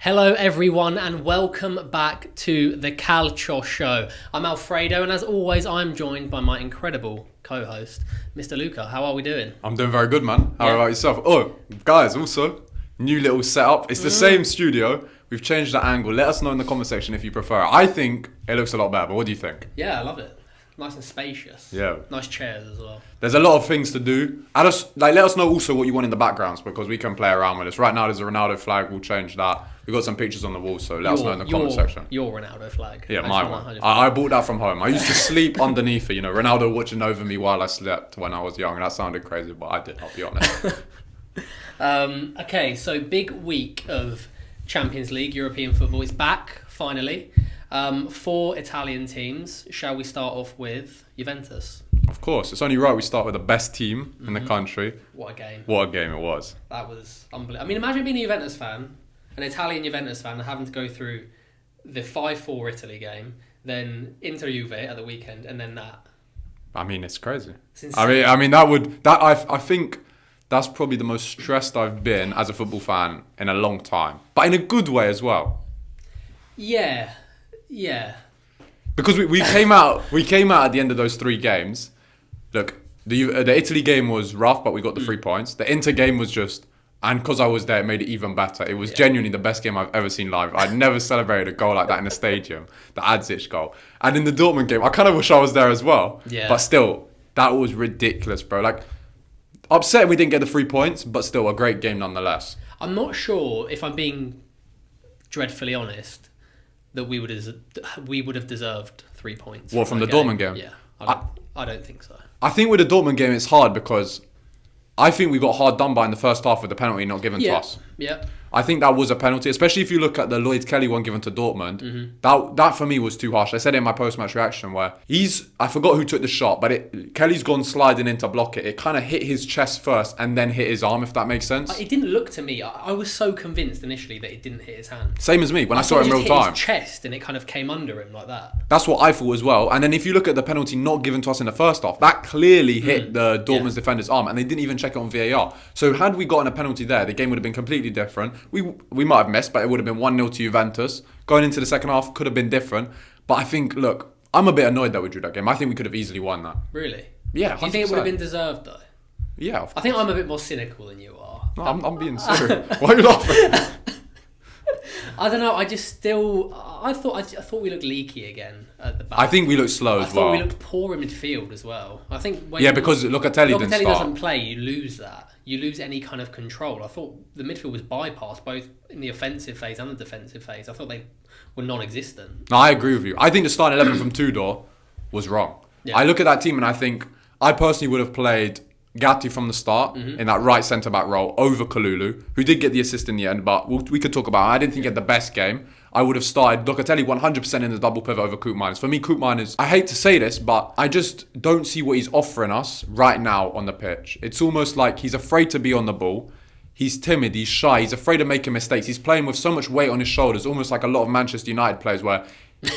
Hello everyone and welcome back to the Calcio show. I'm Alfredo and as always I'm joined by my incredible co-host, Mr. Luca. How are we doing? I'm doing very good, man. How about yourself? Oh, guys, also, new little setup. It's the same studio. We've changed the angle. Let us know in the comment section if you prefer. I think it looks a lot better, but what do you think? Yeah, I love it. Nice and spacious. Yeah. Nice chairs as well. There's a lot of things to do. Let us know also what you want in the backgrounds because we can play around with this. Right now there's a Ronaldo flag. We'll change that. We've got some pictures on the wall, so let us know in the comment section. Your Ronaldo flag. Yeah, my one. I bought that from home. I used to sleep underneath it. You know, Ronaldo watching over me while I slept when I was young. And that sounded crazy, but I did, I'll be honest. Okay, so big week of Champions League. European football is back, finally. 4 Italian teams. Shall we start off with Juventus? Of course. It's only right we start with the best team in the country. What a game. What a game it was. That was unbelievable. I mean, imagine being a Juventus fan, an Italian Juventus fan, and having to go through the 5-4 Italy game, then Inter Juve at the weekend, and then that. I mean, it's crazy. It's I think that's probably the most stressed I've been as a football fan in a long time. But in a good way as well. Yeah. Because we came out at the end of those 3 games. Look, the Italy game was rough, but we got the 3 points. The Inter game was just, and because I was there, it made it even better. It was genuinely the best game I've ever seen live. I'd never celebrated a goal like that in a stadium, the Ajax goal. And in the Dortmund game, I kind of wish I was there as well. Yeah. But still, that was ridiculous, bro. Like, upset we didn't get the 3 points, but still a great game nonetheless. I'm not sure, if I'm being dreadfully honest, that we would have deserved 3 points. What, from the Dortmund game? Yeah, I don't think so. I think with the Dortmund game, it's hard because I think we got hard done by in the first half with the penalty not given to us. Yeah. I think that was a penalty, especially if you look at the Lloyd Kelly one given to Dortmund. Mm-hmm. That for me was too harsh. I said it in my post-match reaction where I forgot who took the shot, but Kelly's gone sliding in to block it. It kind of hit his chest first and then hit his arm, if that makes sense. It didn't look to me. I was so convinced initially that it didn't hit his hand. Same as me when I saw it in real time. It hit his chest and it kind of came under him like that. That's what I thought as well. And then if you look at the penalty not given to us in the first half, that clearly hit the Dortmund's defender's arm and they didn't even check it on VAR. So had we gotten a penalty there, the game would have been completely different. We might have missed, but it would have been 1-0 to Juventus. Going into the second half could have been different. But I think, look, I'm a bit annoyed that we drew that game. I think we could have easily won that. Really? Yeah, 100%. Do you think it would have been deserved, though? Yeah, I think I'm a bit more cynical than you are. No, I'm being serious. Why are you laughing? I don't know. I thought we looked leaky again at the back. I think we looked slow as well. I thought we looked poor in midfield as well. I think when because Locatelli didn't start. doesn't play, you lose that. You lose any kind of control. I thought the midfield was bypassed both in the offensive phase and the defensive phase. I thought they were non-existent. No, I agree with you. I think the starting 11 from Tudor was wrong. Yeah. I look at that team and I think I personally would have played Gatti from the start in that right centre-back role over Kalulu, who did get the assist in the end, but we could talk about it. I didn't think he had the best game. I would have started Locatelli 100% in the double pivot over Koopmeiners. For me, Koopmeiners, I hate to say this, but I just don't see what he's offering us right now on the pitch. It's almost like he's afraid to be on the ball. He's timid, he's shy, he's afraid of making mistakes. He's playing with so much weight on his shoulders, almost like a lot of Manchester United players where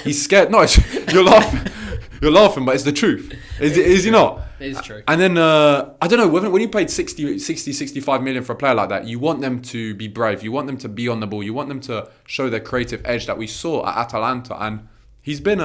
he's scared. No, you're laughing. You're laughing, but it's the truth. Is he not? It is true. And then, I don't know, when you paid 65 million for a player like that, you want them to be brave. You want them to be on the ball. You want them to show their creative edge that we saw at Atalanta. And he's been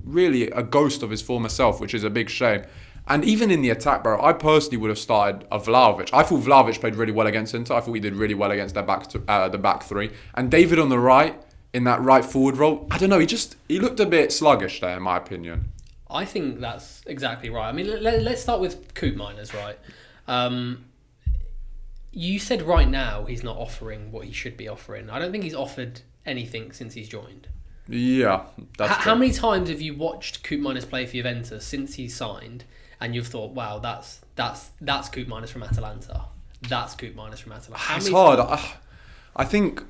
really a ghost of his former self, which is a big shame. And even in the attack, bro, I personally would have started a Vlahovic. I thought Vlahovic played really well against Inter. I thought he did really well against their the back 3. And David on the right, in that right forward role, I don't know, he looked a bit sluggish there, in my opinion. I think that's exactly right. I mean, let's start with Koopmeiners, right? You said right now he's not offering what he should be offering. I don't think he's offered anything since he's joined. Yeah, that's true. How many times have you watched Koopmeiners play for Juventus since he's signed, and you've thought, wow, that's Koopmeiners from Atalanta. That's Koopmeiners from Atalanta. It's hard. I think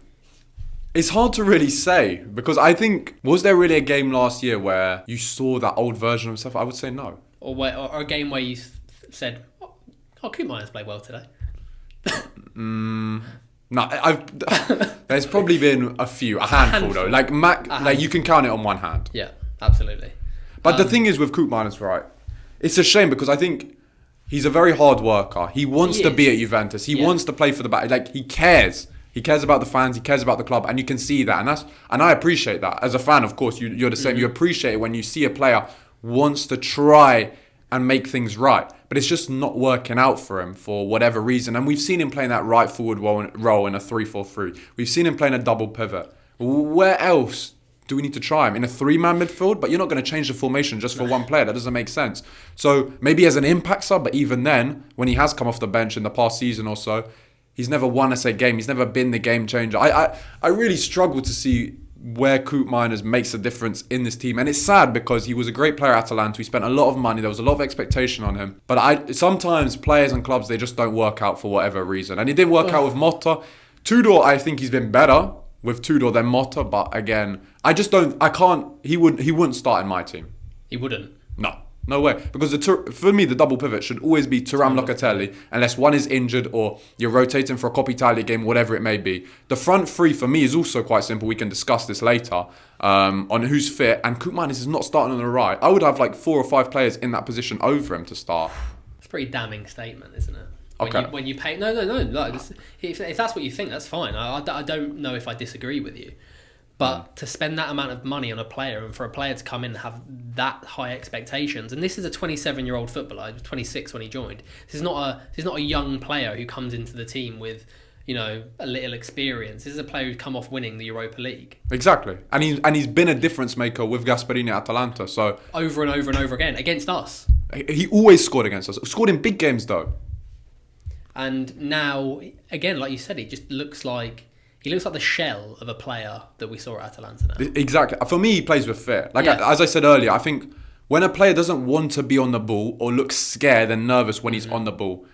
it's hard to really say because I think, was there really a game last year where you saw that old version of himself? I would say no. Or a game where you said, oh, Koopmeiners played well today. No, there's probably been a handful though. Like you can count it on one hand. Yeah, absolutely. But the thing is with Koopmeiners, right? It's a shame because I think he's a very hard worker. He wants to be at Juventus. He wants to play for the back. Like he cares. He cares about the fans. He cares about the club, and you can see that, and I appreciate that. As a fan, of course, you're the same. You appreciate it when you see a player wants to try and make things right, but it's just not working out for him for whatever reason. And we've seen him playing that right forward role in a 3-4-3. We've seen him playing a double pivot. Where else do we need to try him? In a 3-man midfield? But you're not going to change the formation just for one player. That doesn't make sense. So maybe as an impact sub, but even then, when he has come off the bench in the past season or so, he's never won us a game. He's never been the game changer. I really struggle to see where Koopmeiners makes a difference in this team. And it's sad because he was a great player at Atalanta. We spent a lot of money. There was a lot of expectation on him. But sometimes players and clubs, they just don't work out for whatever reason. And it didn't work out with Motta. Tudor, I think he's been better with Tudor than Motta. But again, he wouldn't start in my team. He wouldn't? No way. Because for me, the double pivot should always be Thuram Locatelli, unless one is injured or you're rotating for a Coppa Italia game, whatever it may be. The front three for me is also quite simple. We can discuss this later on who's fit. And Koopmeiners is not starting on the right. I would have like 4 or 5 players in that position over him to start. It's a pretty damning statement, isn't it? When you pay... No. If that's what you think, that's fine. I don't know if I disagree with you. But to spend that amount of money on a player and for a player to come in and have that high expectations, and this is a 27-year-old footballer, he was 26 when he joined. This is not a young player who comes into the team with, a little experience. This is a player who's come off winning the Europa League. Exactly. And he's been a difference maker with Gasperini at Atalanta. So over and over and over again against us. He always scored against us. Scored in big games though. And now, again, like you said, he just looks like... He looks like the shell of a player that we saw at Atalanta now. Exactly. For me, he plays with fear. As I said earlier, I think when a player doesn't want to be on the ball or looks scared and nervous when he's on the ball,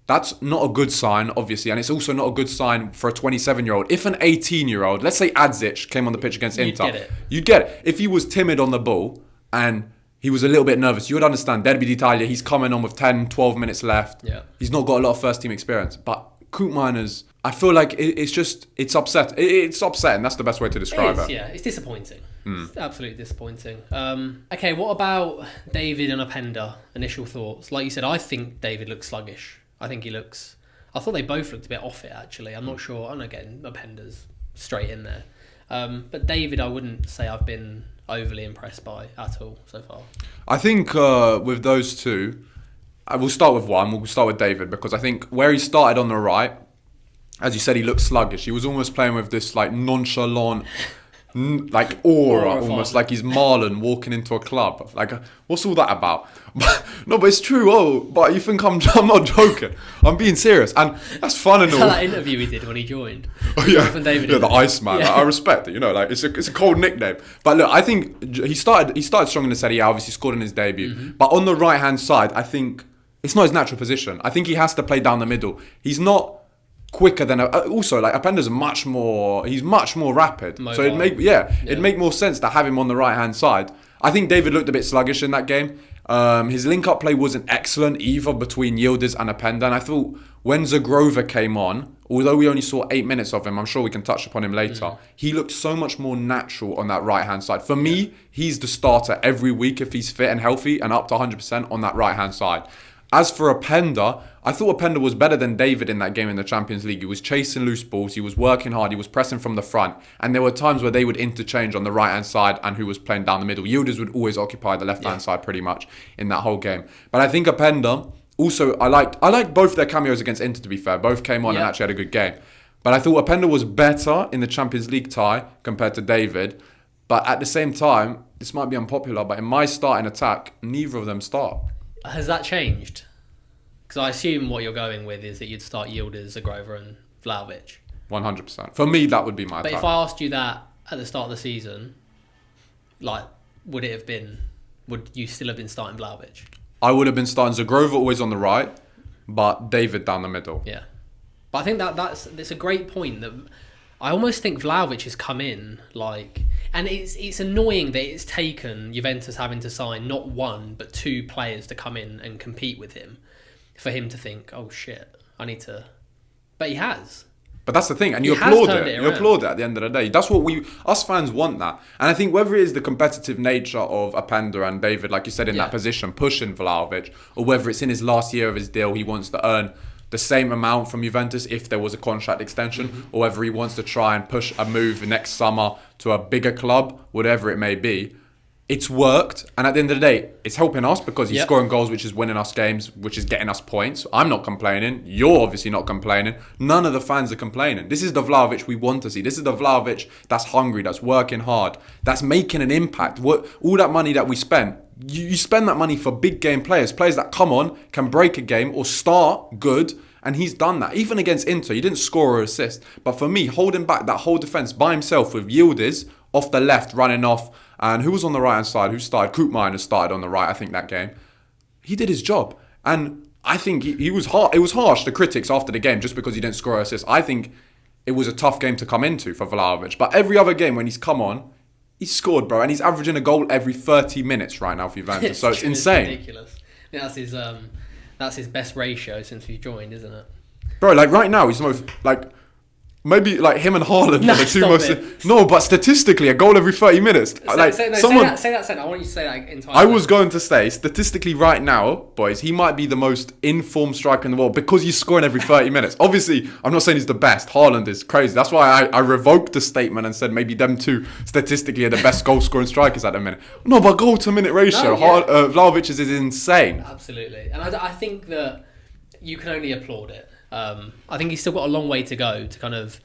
that's not a good sign, obviously. And it's also not a good sign for a 27-year-old. If an 18-year-old, let's say Adzic, came on the pitch against Inter, you'd get it. If he was timid on the ball and he was a little bit nervous, you would understand. Derby d'Italia, he's coming on with 10, 12 minutes left. Yeah. He's not got a lot of first-team experience. But Koopmeiners... I feel like it's upset. It's upsetting. That's the best way to describe it. Yeah, it's disappointing. It's absolutely disappointing. Okay, what about David and Openda? Initial thoughts. Like you said, I think David looks sluggish. I thought they both looked a bit off it, actually. I'm not sure. And again, Openda's straight in there. But David, I wouldn't say I've been overly impressed by at all so far. I think with those two, we'll start with one. We'll start with David because I think where he started on the right, as you said, he looked sluggish. He was almost playing with this like nonchalant, like aura, almost like he's Marlon walking into a club. Like, what's all that about? No, but it's true. Oh, but you think I'm not joking? I'm being serious, and that's fun and all. That interview he did when he joined. Oh yeah, the Iceman. Yeah. I respect it. It's a cold nickname. But look, I think he started strong in the Serie A. Obviously, scored in his debut. Mm-hmm. But on the right hand side, I think it's not his natural position. I think he has to play down the middle. He's not quicker than also like Openda's much more rapid. Mobile. So it'd make more sense to have him on the right hand side. I think David looked a bit sluggish in that game. His link up play wasn't excellent either between Yildiz and Openda, and I thought when Zagrova came on, although we only saw 8 minutes of him, I'm sure we can touch upon him later, he looked so much more natural on that right hand side. For me, he's the starter every week if he's fit and healthy and up to 100% on that right hand side. As for Openda, I thought Openda was better than David in that game in the Champions League. He was chasing loose balls, he was working hard, he was pressing from the front, and there were times where they would interchange on the right-hand side and who was playing down the middle. Yildiz would always occupy the left-hand side pretty much in that whole game. But I think Openda, also, I liked both their cameos against Inter, to be fair. Both came on and actually had a good game. But I thought Openda was better in the Champions League tie compared to David. But at the same time, this might be unpopular, but in my starting attack, neither of them start. Has that changed? Because I assume what you're going with is that you'd start Yildiz, Zagrova and Vlahovic. 100%. For me, that would be my attack. But if I asked you that at the start of the season, like, would you still have been starting Vlahovic? I would have been starting Zagrova always on the right, but David down the middle. Yeah. But I think that's a great point. That I almost think Vlahovic has come in, like... And it's annoying that it's taken Juventus having to sign not one, but 2 players to come in and compete with him for him to think, oh shit, I need to... But he has. But that's the thing, and you applaud it. You applaud it at the end of the day. That's what us fans want that. And I think whether it is the competitive nature of Openda and David, like you said, in that position, pushing Vlahovic, or whether it's in his last year of his deal, he wants to earn the same amount from Juventus if there was a contract extension, or whether he wants to try and push a move next summer to a bigger club, whatever it may be. It's worked, and at the end of the day, it's helping us because he's scoring goals, which is winning us games, which is getting us points. I'm not complaining. You're obviously not complaining. None of the fans are complaining. This is the Vlahovic we want to see. This is the Vlahovic that's hungry, that's working hard, that's making an impact. All that money that we spent, you spend that money for big game players that come on, can break a game or start good, and he's done that. Even against Inter, he didn't score or assist. But for me, holding back that whole defence by himself with Yildiz off the left, running off, and who was on the right-hand side? Who started? Koopmeiners started on the right, I think, that game. He did his job. And I think he was hard. It was harsh, the critics after the game, just because he didn't score or assist. I think it was a tough game to come into for Vlahovic. But every other game when he's come on, he's scored, bro. And he's averaging a goal every 30 minutes right now for Juventus. So it's insane. It's ridiculous. I think that's his best ratio since he joined, isn't it? Bro, like right now, he's the most, like... Maybe like him and Haaland are the two most... No, but statistically, a goal every 30 minutes. Say that sentence. I want you to say that entirely. I was going to say, statistically right now, boys, he might be the most informed striker in the world because he's scoring every 30 minutes. Obviously, I'm not saying he's the best. Haaland is crazy. That's why I revoked the statement and said maybe them two statistically are the best goal-scoring strikers at the minute. No, but goal-to-minute ratio, Vlahovic's is insane. Absolutely. And I think that you can only applaud it. I think he's still got a long way to go to kind of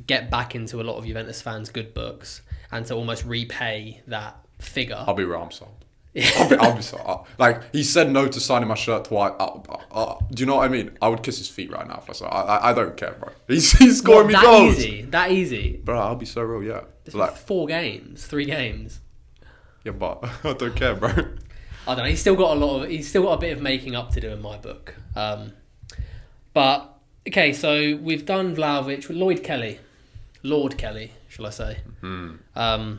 get back into a lot of Juventus fans' good books and to almost repay that figure. I'll be real, I'm sold. I'll be sold. Like, he said no to signing my shirt twice. Do you know what I mean? I would kiss his feet right now if I saw. I don't care, bro. He's scoring me goals. That easy. Bro, I'll be so real, yeah. It's like 3 games. Yeah, but I don't care, bro. I don't know. He's still got a bit of making up to do in my book. But, okay, so we've done Vlahovic with Lord Kelly, shall I say. Mm-hmm.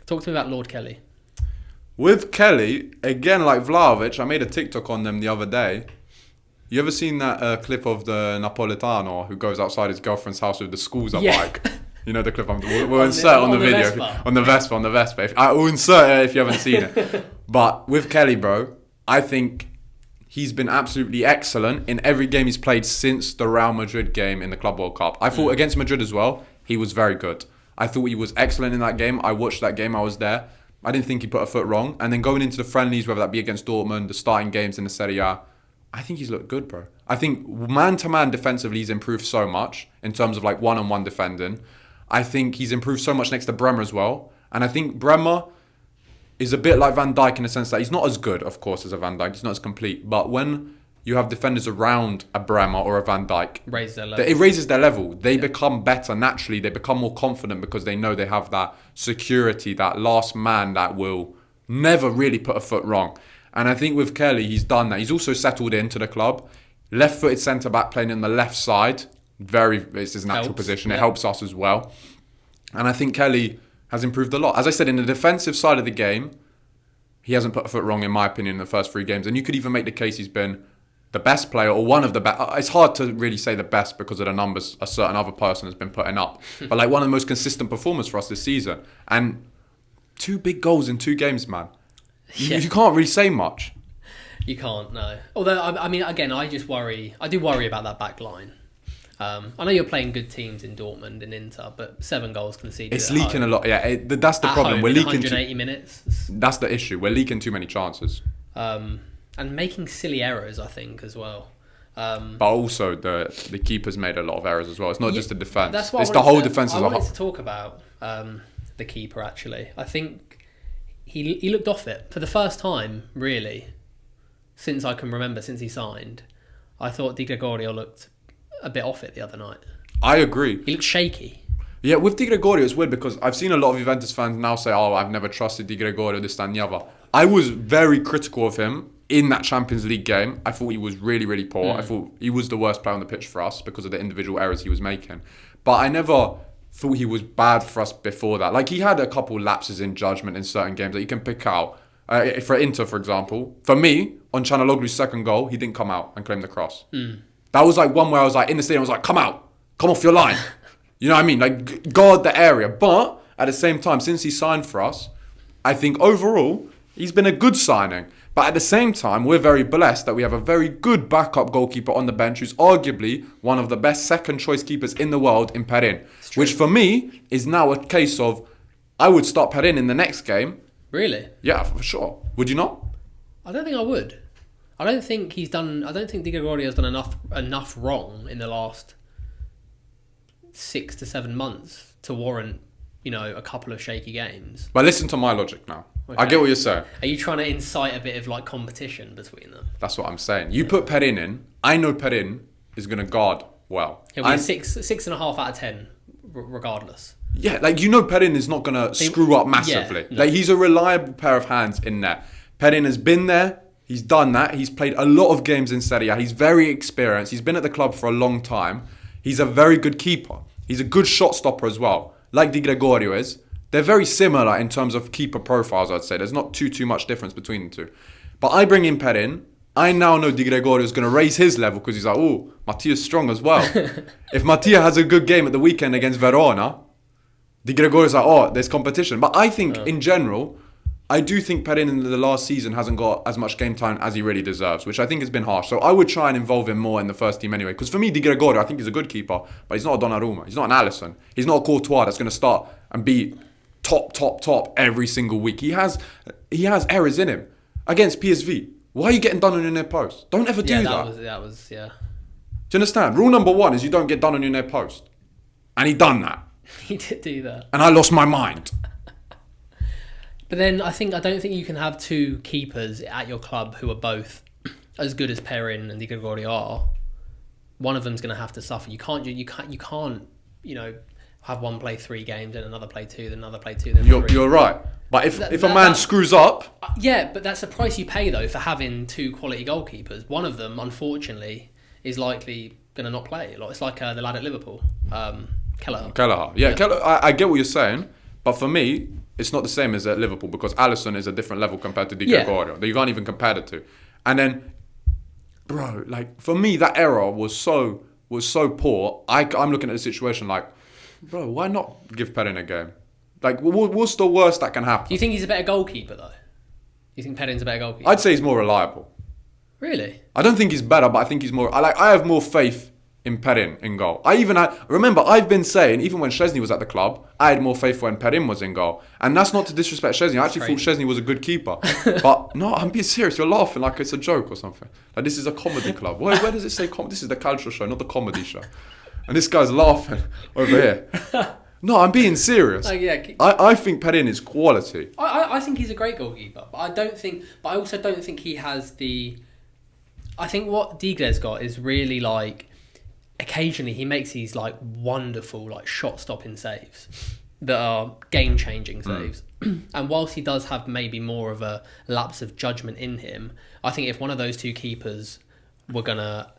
Talk to me about Lord Kelly. With Kelly, again, like Vlahovic, I made a TikTok on them the other day. You ever seen that clip of the Napolitano who goes outside his girlfriend's house with the Scusa bike? You know the clip? We'll insert on the video. On the Vespa. I will insert it if you haven't seen it. But with Kelly, bro, I think... he's been absolutely excellent in every game he's played since the Real Madrid game in the Club World Cup. I thought against Madrid as well, he was very good. I thought he was excellent in that game. I watched that game, I was there. I didn't think he put a foot wrong. And then going into the friendlies, whether that be against Dortmund, the starting games in the Serie A, I think he's looked good, bro. I think man-to-man defensively he's improved so much in terms of like one-on-one defending. I think he's improved so much next to Bremer as well. And I think Bremer... is a bit like Van Dijk in the sense that he's not as good, of course, as a Van Dijk. He's not as complete. But when you have defenders around a Bremer or a Van Dijk, it raises their level. They become better naturally. They become more confident because they know they have that security, that last man that will never really put a foot wrong. And I think with Kelly, he's done that. He's also settled into the club. Left-footed centre-back playing on the left side. It's his natural position. It helps us as well. And I think Kelly... has improved a lot. As I said, in the defensive side of the game, he hasn't put a foot wrong, in my opinion, in the first 3 games. And you could even make the case he's been the best player or one of the best. It's hard to really say the best because of the numbers a certain other person has been putting up. But like one of the most consistent performers for us this season. And 2 big goals in 2 games, man. You can't really say much. You can't, no. Although, I mean, again, I do worry about that back line. I know you're playing good teams in Dortmund and Inter, but 7 goals conceded. It's leaking a lot. Yeah, that's the problem. We're leaking 180 minutes. That's the issue. We're leaking too many chances. And making silly errors, I think, as well. But also the keeper's made a lot of errors as well. It's not just the defence. That's what it's the whole defence as a whole. I wanted to talk about the keeper, actually. I think he looked off it for the first time, really, since I can remember, since he signed. I thought Di Gregorio looked a bit off it the other night. I agree. He looked shaky. Yeah, with Di Gregorio, it's weird because I've seen a lot of Juventus fans now say, oh, I've never trusted Di Gregorio, this, that and the other. I was very critical of him in that Champions League game. I thought he was really, really poor. I thought he was the worst player on the pitch for us because of the individual errors he was making. But I never thought he was bad for us before that. Like, he had a couple lapses in judgment in certain games that you can pick out. For Inter, for example, for me, on Calhanoglu's second goal, he didn't come out and claim the cross. That was like one where I was like, in the stadium, I was like, come out. Come off your line. You know what I mean? Like, guard the area. But at the same time, since he signed for us, I think overall, he's been a good signing. But at the same time, we're very blessed that we have a very good backup goalkeeper on the bench who's arguably one of the best second choice keepers in the world in Perin. Which for me is now a case of, I would start Perin in the next game. Really? Yeah, for sure. Would you not? I don't think I would. I don't think Di Gregorio has done enough wrong in the last 6 to 7 months to warrant, a couple of shaky games. But listen to my logic now. Okay. I get what you're saying. Are you trying to incite a bit of like competition between them? That's what I'm saying. You put Perin in. I know Perin is going to guard well. He'll be 6.5 out of 10, regardless. Yeah, Perin is not going to screw up massively. Yeah, no. He's a reliable pair of hands in there. Perin has been there. He's done that. He's played a lot of games in Serie A. He's very experienced. He's been at the club for a long time. He's a very good keeper. He's a good shot stopper as well, like Di Gregorio is. They're very similar in terms of keeper profiles, I'd say. There's not too much difference between the two. But I bring in Perin. I now know Di Gregorio is going to raise his level because he's like, oh, Mattia's strong as well. If Mattia has a good game at the weekend against Verona, Di Gregorio's like, oh, there's competition. But I think, in general, I do think Perin in the last season hasn't got as much game time as he really deserves, which I think has been harsh. So I would try and involve him more in the first team anyway. Because for me, Di Gregorio, I think he's a good keeper, but he's not a Donnarumma. He's not an Alisson. He's not a Courtois that's going to start and be top every single week. He has errors in him. Against PSV, why are you getting done on your near post? Don't ever do that. That was. Do you understand? Rule number 1 is you don't get done on your near post. And he done that. He did do that. And I lost my mind. But then I don't think you can have two keepers at your club who are both as good as Perin and Di Gregorio are. One of them's going to have to suffer. You can't have one play 3 games and another play 2, then another play 2, then 3. You're right. But if a man screws up... Yeah, but that's the price you pay, though, for having 2 quality goalkeepers. One of them, unfortunately, is likely going to not play. It's like the lad at Liverpool, Kelleher. Yeah. Kelleher, I get what you're saying, but for me, it's not the same as at Liverpool because Alisson is a different level compared to Di Gregorio. You can't even compare the two. And then, bro, for me, that error was so poor. I'm looking at the situation like, bro, why not give Perin a game? What's the worst that can happen? Do you think he's a better goalkeeper, though? You think Perin's a better goalkeeper? I'd say he's more reliable. Really? I don't think he's better, but I think he's more... I have more faith in Perin in goal. Remember, I've been saying, even when Szczesny was at the club, I had more faith when Perin was in goal. And that's not to disrespect Szczesny. I actually thought Szczesny was a good keeper. But no, I'm being serious. You're laughing like it's a joke or something. Like this is a comedy club. Where does it say comedy? This is the Calcio show, not the comedy show. And this guy's laughing over here. No, I'm being serious. I think Perin is quality. I think he's a great goalkeeper, but I also don't think he has the... I think what Digle's got is really occasionally he makes these wonderful shot stopping saves that are game changing saves. And whilst he does have maybe more of a lapse of judgment in him, I think if one of those 2 keepers were gonna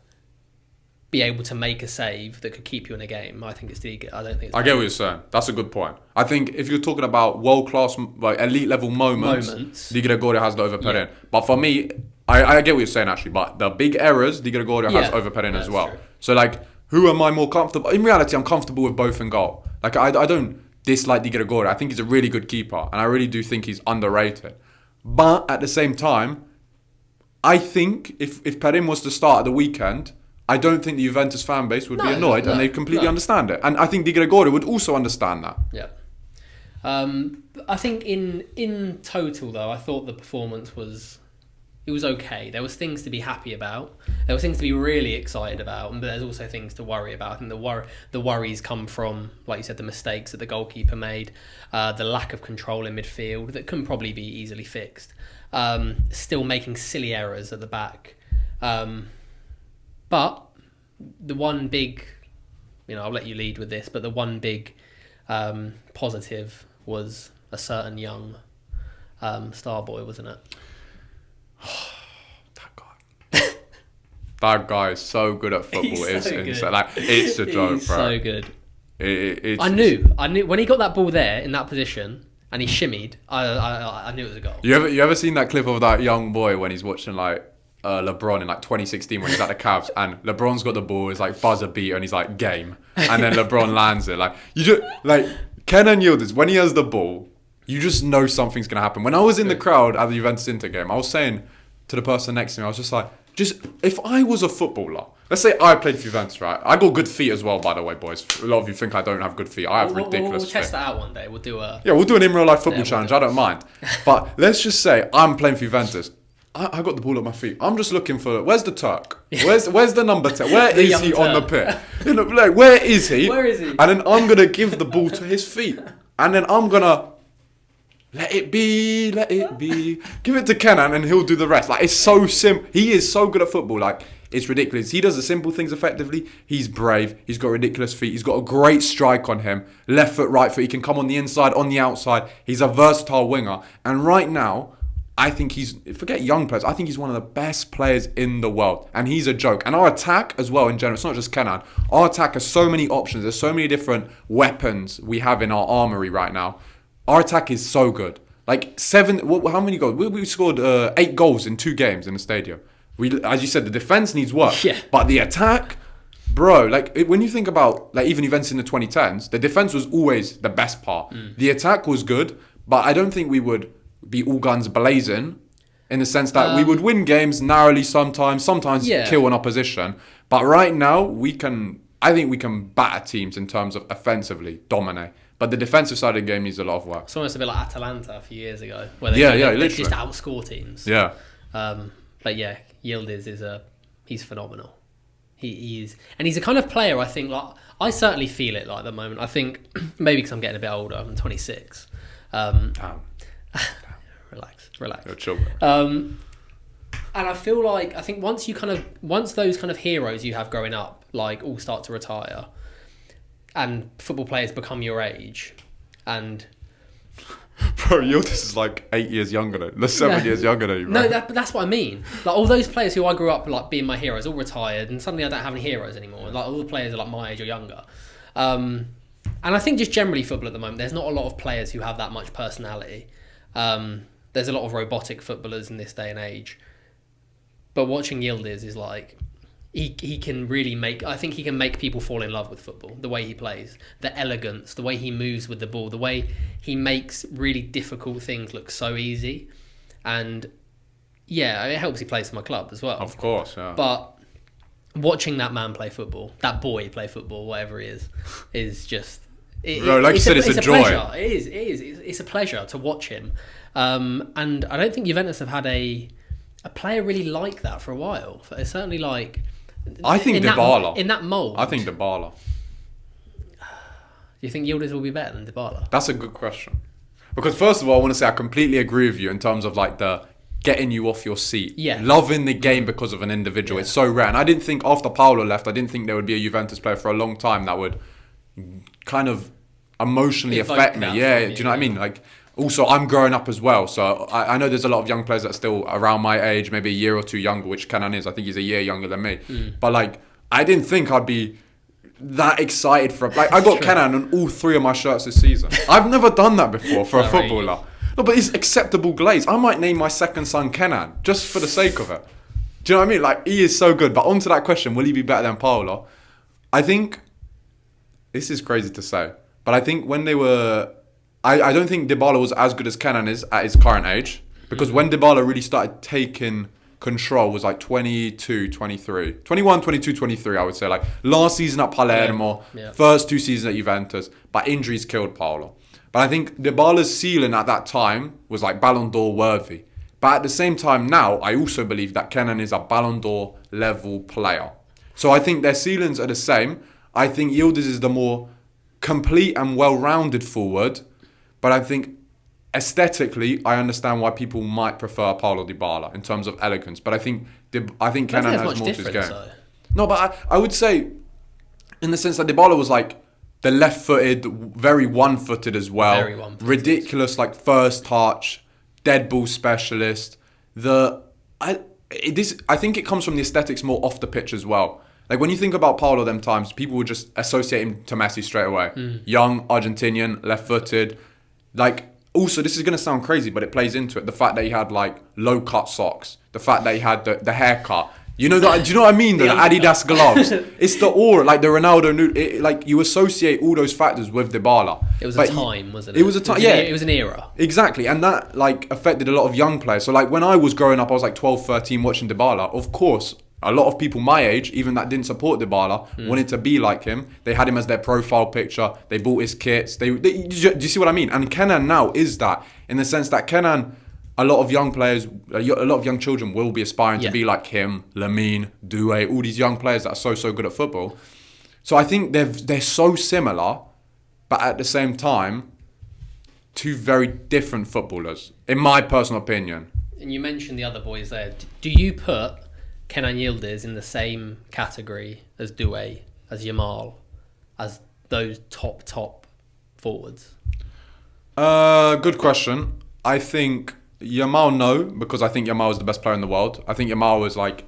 be able to make a save that could keep you in a game, I think it's Diga. I don't think it's... I get what you're saying. That's a good point. I think if you're talking about world class, elite level moments. Di Gregorio has the over Perin. Yeah. But for me, I get what you're saying actually. But the big errors, Di Gregorio has over Perin as well. True. So who am I more comfortable? In reality, I'm comfortable with both in goal. I don't dislike Di Gregorio. I think he's a really good keeper, and I really do think he's underrated. But at the same time, I think if Perin was to start at the weekend, I don't think the Juventus fan base would be annoyed, and they completely understand it. And I think Di Gregorio would also understand that. Yeah. I think in total, though, I thought the performance was okay. There was things to be happy about. There was things to be really excited about, but there's also things to worry about. I think the worries come from, like you said, the mistakes that the goalkeeper made, the lack of control in midfield that can probably be easily fixed. Still making silly errors at the back. But the one big, I'll let you lead with this, but the one big positive was a certain young star boy, wasn't it? That guy is so good at football. It's a joke, He's bro. So good. I knew when he got that ball there in that position and he shimmied. I knew it was a goal. You ever seen that clip of that young boy when he's watching LeBron in 2016 when he's at the Cavs and LeBron's got the ball, it's buzzer beater and he's game, and then LeBron lands it. Kenan Yildiz, when he has the ball, you just know something's gonna happen. When I was in the crowd at the Juventus Inter game, I was saying to the person next to me. I was just like, if I was a footballer, let's say I played for Juventus, right? I got good feet as well, by the way, boys. A lot of you think I don't have good feet. I have ridiculous We'll test that out one day. We'll do an in real life football challenge. I don't mind. But let's just say I'm playing for Juventus. I got the ball at my feet. I'm just looking for, where's the Turk? Where's the number 10? Where is he on the pitch? You know, like, where is he? Where is he? And then I'm going to give the ball to his feet. And then I'm going to let it be. Give it to Kenan and he'll do the rest. Like, it's so simple. He is so good at football. Like, it's ridiculous. He does the simple things effectively. He's brave. He's got ridiculous feet. He's got a great strike on him. Left foot, right foot. He can come on the inside, on the outside. He's a versatile winger. And right now, I think forget young players, I think he's one of the best players in the world. And he's a joke. And our attack as well in general, it's not just Kenan. Our attack has so many options. There's so many different weapons we have in our armory right now. Our attack is so good. Like how many goals? We scored 8 goals in 2 games in the stadium. As you said, the defense needs work. Yeah. But the attack, bro, like when you think about like even events in the 2010s, the defense was always the best part. The attack was good, but I don't think we would be all guns blazing in the sense that we would win games narrowly sometimes kill an opposition. But right now, I think we can batter teams in terms of offensively, dominate. But the defensive side of the game needs a lot of work. It's almost a bit like Atalanta a few years ago, where they just outscore teams. Yeah. But yeah, Yildiz he's phenomenal. He is, and he's a kind of player. I think like I certainly feel it like at the moment. I think maybe because I'm getting a bit older. I'm 26. Relax. You're chill. And I feel like once those kind of heroes you have growing up like all start to retire, and football players become your age, and bro, Yildiz is like 8 years younger than you. 7 years younger than you, bro. No, but that's what I mean. Like all those players who I grew up like being my heroes all retired, and suddenly I don't have any heroes anymore. Like all the players are like my age or younger. And I think just generally football at the moment, there's not a lot of players who have that much personality. There's a lot of robotic footballers in this day and age. But watching Yildiz is like, he can really I think he can make people fall in love with football. The way he plays, the elegance, the way he moves with the ball, the way he makes really difficult things look so easy. And yeah, it helps he plays for my club as well. Of course, yeah. But watching that man play football, that boy play football, whatever he is just... Bro, like you said, it's a joy. Pleasure. It is. It's a pleasure to watch him. And I don't think Juventus have had a player really like that for a while. It's certainly like... I think Dybala. In that mould. I think Dybala. Do you think Yildiz will be better than Dybala? That's a good question. Because first of all, I want to say I completely agree with you in terms of like the getting you off your seat. Yeah. Loving the game because of an individual. Yeah. It's so rare. And I didn't think after Paolo left, I didn't think there would be a Juventus player for a long time that would kind of emotionally affect me. Yeah, do you know what I mean? Like, also, I'm growing up as well, so I know there's a lot of young players that are still around my age, maybe a year or two younger, which Kenan is. I think he's a year younger than me. But like, I didn't think I'd be that excited for... Like, I got Kenan on all 3 of my shirts this season. I've never done that before for a footballer. No, but it's acceptable glaze. I might name my second son Kenan, just for the sake of it. Do you know what I mean? Like, he is so good. But onto that question, will he be better than Paolo? I think... This is crazy to say. But I think when they were... I don't think Dybala was as good as Kenan is at his current age. Because when Dybala really started taking control was like 22, 23. 21, 22, 23, I would say. Like last season at Palermo, first 2 seasons at Juventus. But injuries killed Paolo. But I think Dybala's ceiling at that time was like Ballon d'Or worthy. But at the same time now, I also believe that Kenan is a Ballon d'Or level player. So I think their ceilings are the same. I think Yildiz is the more complete and well-rounded forward. But I think aesthetically, I understand why people might prefer Paulo Dybala in terms of elegance. But I think Kenan has more to his game. Though. No, but I would say, in the sense that Dybala was like the left-footed, very one-footed as well. Very one-footed. Ridiculous, like first touch, dead ball specialist. I think it comes from the aesthetics more off the pitch as well. Like when you think about Paulo them times, people would just associate him to Messi straight away. Young, Argentinian, left-footed. Like, also, this is going to sound crazy, but it plays into it. The fact that he had, like, low-cut socks. The fact that he had the haircut. You know that? Do you know what I mean? The Adidas gloves. It's the aura, like the Ronaldo. Like you associate all those factors with Dybala. It was a time, wasn't it? It was a time. Yeah, it was an era. Exactly, and that like affected a lot of young players. So like when I was growing up, I was like 12, 13 watching Dybala. Of course, a lot of people my age, even that didn't support Dybala, wanted to be like him. They had him as their profile picture. They bought his kits. Do you see what I mean? And Kenan now is that, in the sense that Kenan, a lot of young players, a lot of young children will be aspiring to be like him, Lamine, Doué, all these young players that are so good at football. So I think they're so similar, but at the same time, two very different footballers, in my personal opinion. And you mentioned the other boys there. Do you put Kenan Yildiz in the same category as Doué, as Yamal, as those top forwards? Good question. I think Yamal, no, because I think Yamal is the best player in the world. I think Yamal is like...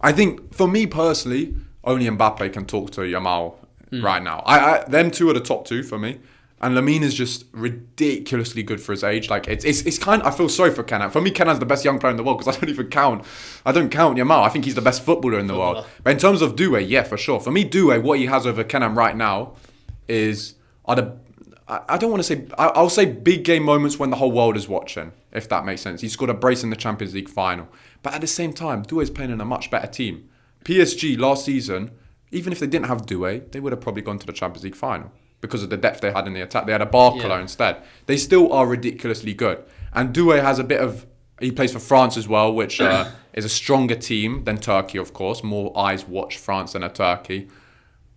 I think, for me personally, only Mbappe can talk to Yamal right now. Them two are the top two for me. And Lamine is just ridiculously good for his age. Like it's kind of, I feel sorry for Kenan. For me, Kenan's the best young player in the world because I don't count Yamal. I think he's the best footballer in the world. But in terms of Doué, yeah, for sure. For me, Doué, what he has over Kenan right now I don't want to say... I'll say big game moments when the whole world is watching, if that makes sense. He scored a brace in the Champions League final. But at the same time, Doué's playing in a much better team. PSG last season, even if they didn't have Doué, they would have probably gone to the Champions League final because of the depth they had in the attack. They had a Barcola instead. They still are ridiculously good. And Doué has a bit of... He plays for France as well, which is a stronger team than Turkey, of course. More eyes watch France than a Turkey.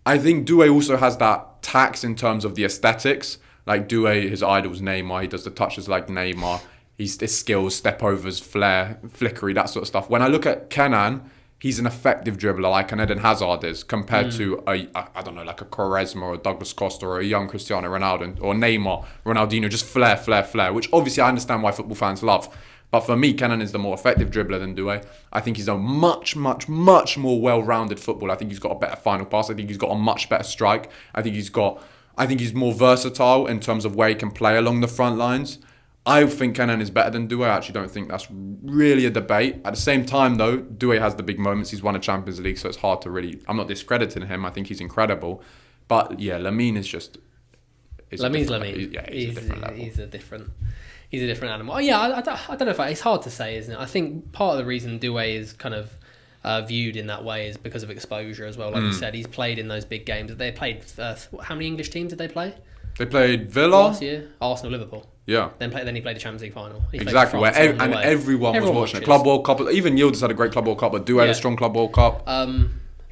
I think Doué also has that tax in terms of the aesthetics. Like Doué, his idol's Neymar. He does the touches like Neymar. His skills, step overs, flair, flickery, that sort of stuff. When I look at Kenan, he's an effective dribbler like an Eden Hazard is compared to I don't know, like a Quaresma or a Douglas Costa or a young Cristiano Ronaldo or Neymar, Ronaldinho, just flair, which obviously I understand why football fans love. But for me, Kenan is the more effective dribbler than Doué. I think he's a much more well-rounded footballer. I think he's got a better final pass. I think he's got a much better strike. I think he's more versatile in terms of where he can play along the front lines. I think Kenan is better than Doué. I actually don't think that's really a debate. At the same time, though, Doué has the big moments. He's won a Champions League, so it's hard to really... I'm not discrediting him. I think he's incredible. But yeah, Lamine is just... Lamine. Yeah, he's a different level. He's a different animal. Oh, yeah, I don't know if it's hard to say, isn't it? I think part of the reason Doué is kind of viewed in that way is because of exposure as well. Like you said, he's played in those big games. They played... how many English teams did they play? They played Villa. Last year, Arsenal, Liverpool. Yeah. Then he played the Champions League final. Exactly. Everyone was watching it. Club World Cup. Even Yildiz had a great Club World Cup, but Doué had a strong Club World Cup.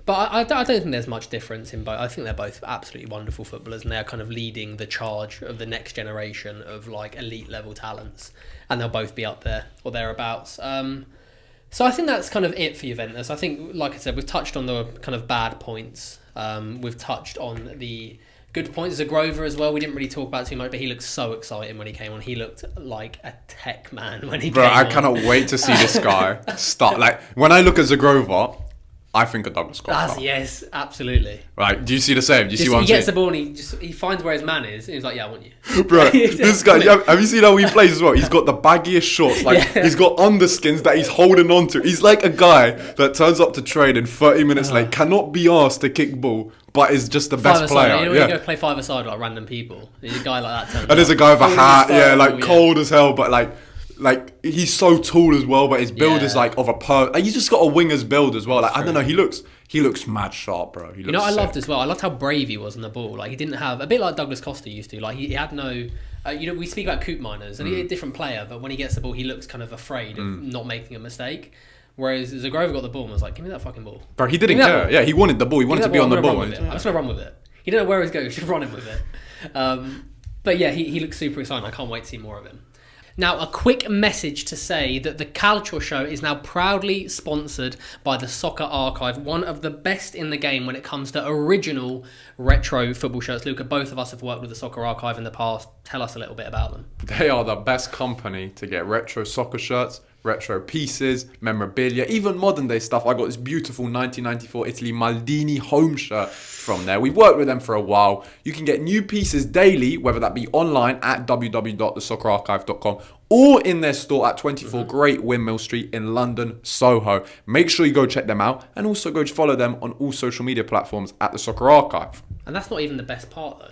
But I don't think there's much difference in both. I think they're both absolutely wonderful footballers, and they're kind of leading the charge of the next generation of like elite level talents, and they'll both be up there or thereabouts. So I think that's kind of it for Juventus. I think, like I said, we've touched on the kind of bad points. We've touched on the good points. Zagrova as well. We didn't really talk about too much, but he looked so exciting when he came on. He looked like a tech man when he came on. Bro, I cannot wait to see this guy start. Like when I look at Zagrova, I think of Douglas Costa. Yes, absolutely. Right, do you see the same? Do you see what I'm saying? He gets the ball and he finds where his man is, and he's like, yeah, I want you. Bro, this guy, have you seen how he plays as well? He's got the baggiest shorts, he's got underskins that he's holding on to. He's like a guy that turns up to train and 30 minutes late, cannot be asked to kick ball, but is just the best player. You know when you go play five-a-side like random people? There's a guy like that turns up. And there's a guy with a hat, cold as hell, but like he's so tall as well, but his build is like of a he's just got a winger's build as well. Like I don't know, he looks mad sharp, bro. He looks I loved as well. I loved how brave he was on the ball. Like he didn't have a bit like Douglas Costa used to. Like he had no. We speak about Coop Miners, and he's a different player, but when he gets the ball, he looks kind of afraid of not making a mistake. Whereas Zagrova got the ball and was like, "Give me that fucking ball." Bro, he didn't care. Yeah, he wanted the ball. He wanted to be on the ball. I'm just gonna run with it. He didn't know where he was going. Just run him with it. But yeah, he looks super exciting. I can't wait to see more of him. Now, a quick message to say that the Calcio show is now proudly sponsored by the Soccer Archive, one of the best in the game when it comes to original retro football shirts. Luca, both of us have worked with the Soccer Archive in the past. Tell us a little bit about them. They are the best company to get retro soccer shirts, retro pieces, memorabilia, even modern day stuff. I got this beautiful 1994 Italy Maldini home shirt from there. We've worked with them for a while. You can get new pieces daily, whether that be online at www.thesoccerarchive.com or in their store at 24 Great Windmill Street in London, Soho. Make sure you go check them out and also go follow them on all social media platforms at The Soccer Archive. And that's not even the best part, though.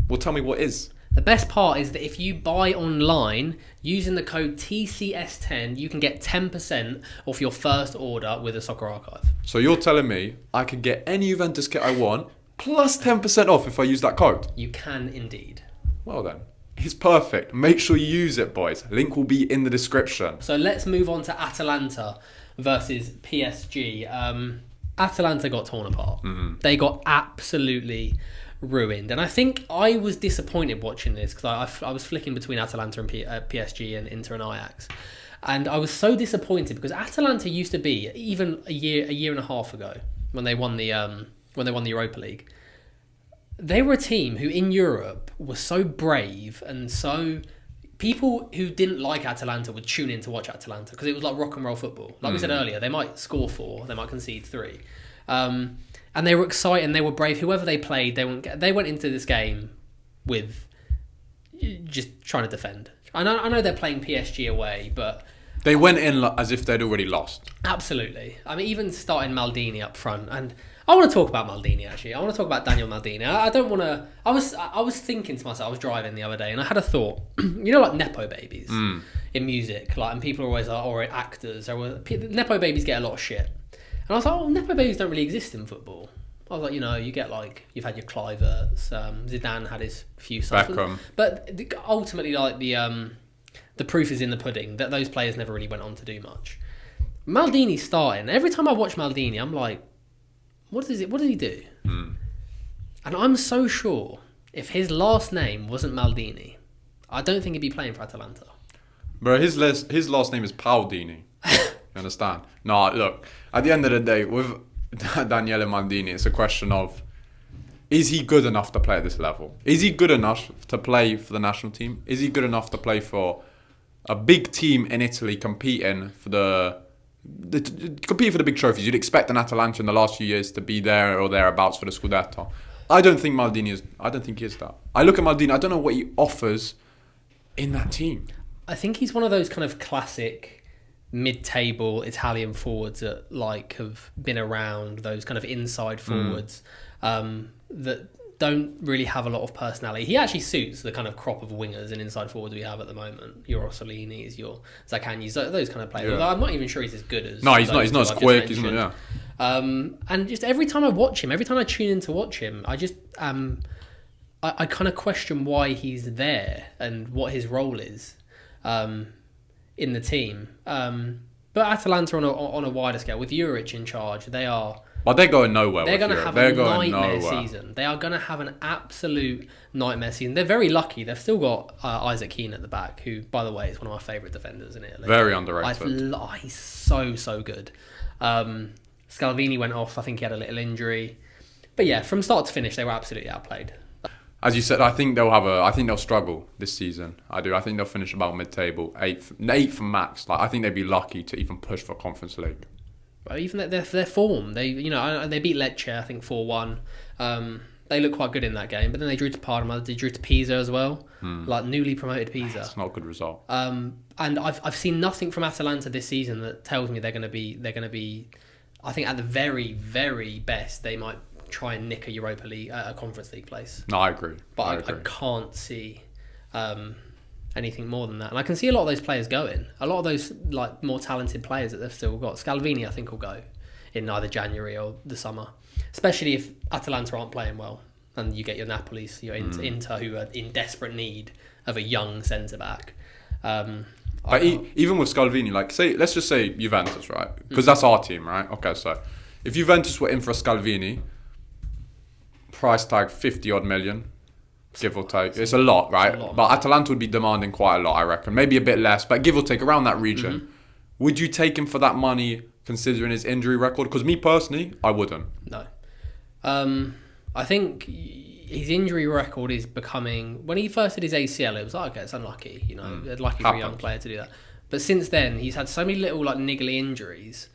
Well, tell me what is. The best part is that if you buy online using the code TCS10, you can get 10% off your first order with The Soccer Archive. So you're telling me I could get any Juventus kit I want plus 10% off if I use that code? You can indeed. Well then. It's perfect. Make sure you use it, boys. Link will be in the description. So let's move on to Atalanta versus PSG. Atalanta got torn apart. They got absolutely ruined. And I think I was disappointed watching this because I was flicking between Atalanta and PSG and Inter and Ajax. And I was so disappointed because Atalanta used to be, even a year and a half ago, when they won the Europa League, they were a team who in Europe was so brave and so... People who didn't like Atalanta would tune in to watch Atalanta because it was like rock and roll football. Like we said earlier, they might score 4, they might concede 3. And they were excited and they were brave. Whoever they played, they went into this game with just trying to defend. I know they're playing PSG away, but... They went in as if they'd already lost. Absolutely. I mean, even starting Maldini up front, and I want to talk about Maldini actually. I want to talk about Daniel Maldini. I don't want to. I was thinking to myself. I was driving the other day, and I had a thought. You know, like nepo babies in music, like, and people are always like, or actors, or nepo babies get a lot of shit. And I was like, oh, nepo babies don't really exist in football. I was like, you get like, you've had your Kluiverts, Zidane had his few sons, Beckham. but ultimately, like the proof is in the pudding that those players never really went on to do much. Maldini's starting. Every time I watch Maldini, I'm like, what did he do? And I'm so sure if his last name wasn't Maldini, I don't think he'd be playing for Atalanta. Bro, his last name is Paudini. You understand? No, look, at the end of the day, with Daniele Maldini, it's a question of, is he good enough to play at this level? Is he good enough to play for the national team? Is he good enough to play for a big team in Italy competing for the big trophies? You'd expect an Atalanta in the last few years to be there or thereabouts for the Scudetto. I don't think he is that. I look at Maldini, I don't know what he offers in that team. I think he's one of those kind of classic mid-table Italian forwards that like have been around, those kind of inside forwards that don't really have a lot of personality. He actually suits the kind of crop of wingers and inside forwards we have at the moment. Your Rossellini's, your Zaccagni's, those kind of players. Yeah. Although I'm not even sure he's as good as... No, he's not as quick. He's not, yeah. And just every time I watch him, every time I tune in to watch him, I just... I kind of question why he's there and what his role is in the team. But Atalanta on a wider scale, with Juric in charge, they are... But they're going nowhere. They're going to have a nightmare season. They are going to have an absolute nightmare season. They're very lucky. They've still got Isaac Keane at the back, who, by the way, is one of my favourite defenders in Italy. Very underrated. He's so good. Scalvini went off. I think he had a little injury. But yeah, from start to finish, they were absolutely outplayed. As you said, I think they'll struggle this season. I do. I think they'll finish about mid-table, 8th max. Like, I think they'd be lucky to even push for Conference League. But even their form, they beat Lecce, I think 4-1. They looked quite good in that game, but then they drew to Parma. They drew to Pisa as well, like newly promoted Pisa. It's not a good result. And I've seen nothing from Atalanta this season that tells me they're going to be. I think at the very, very best, they might try and nick a Europa League, a Conference League place. No, I agree. But I can't see anything more than that. And I can see a lot of those players going. A lot of those like more talented players that they've still got. Scalvini, I think, will go in either January or the summer. Especially if Atalanta aren't playing well. And you get your Napolis, your Inter, who are in desperate need of a young centre-back. But even with Scalvini, like, let's just say Juventus, right? Because that's our team, right? Okay, so if Juventus were in for Scalvini, price tag 50-odd million, give or take. It's a lot, right? But Atalanta would be demanding quite a lot, I reckon. Maybe a bit less, but give or take around that region. Would you take him for that money, considering his injury record? Because me personally, I wouldn't. No. I think his injury record is becoming... When he first did his ACL, it was like, okay, it's unlucky. Lucky for a young player to do that. But since then, he's had so many little like niggly injuries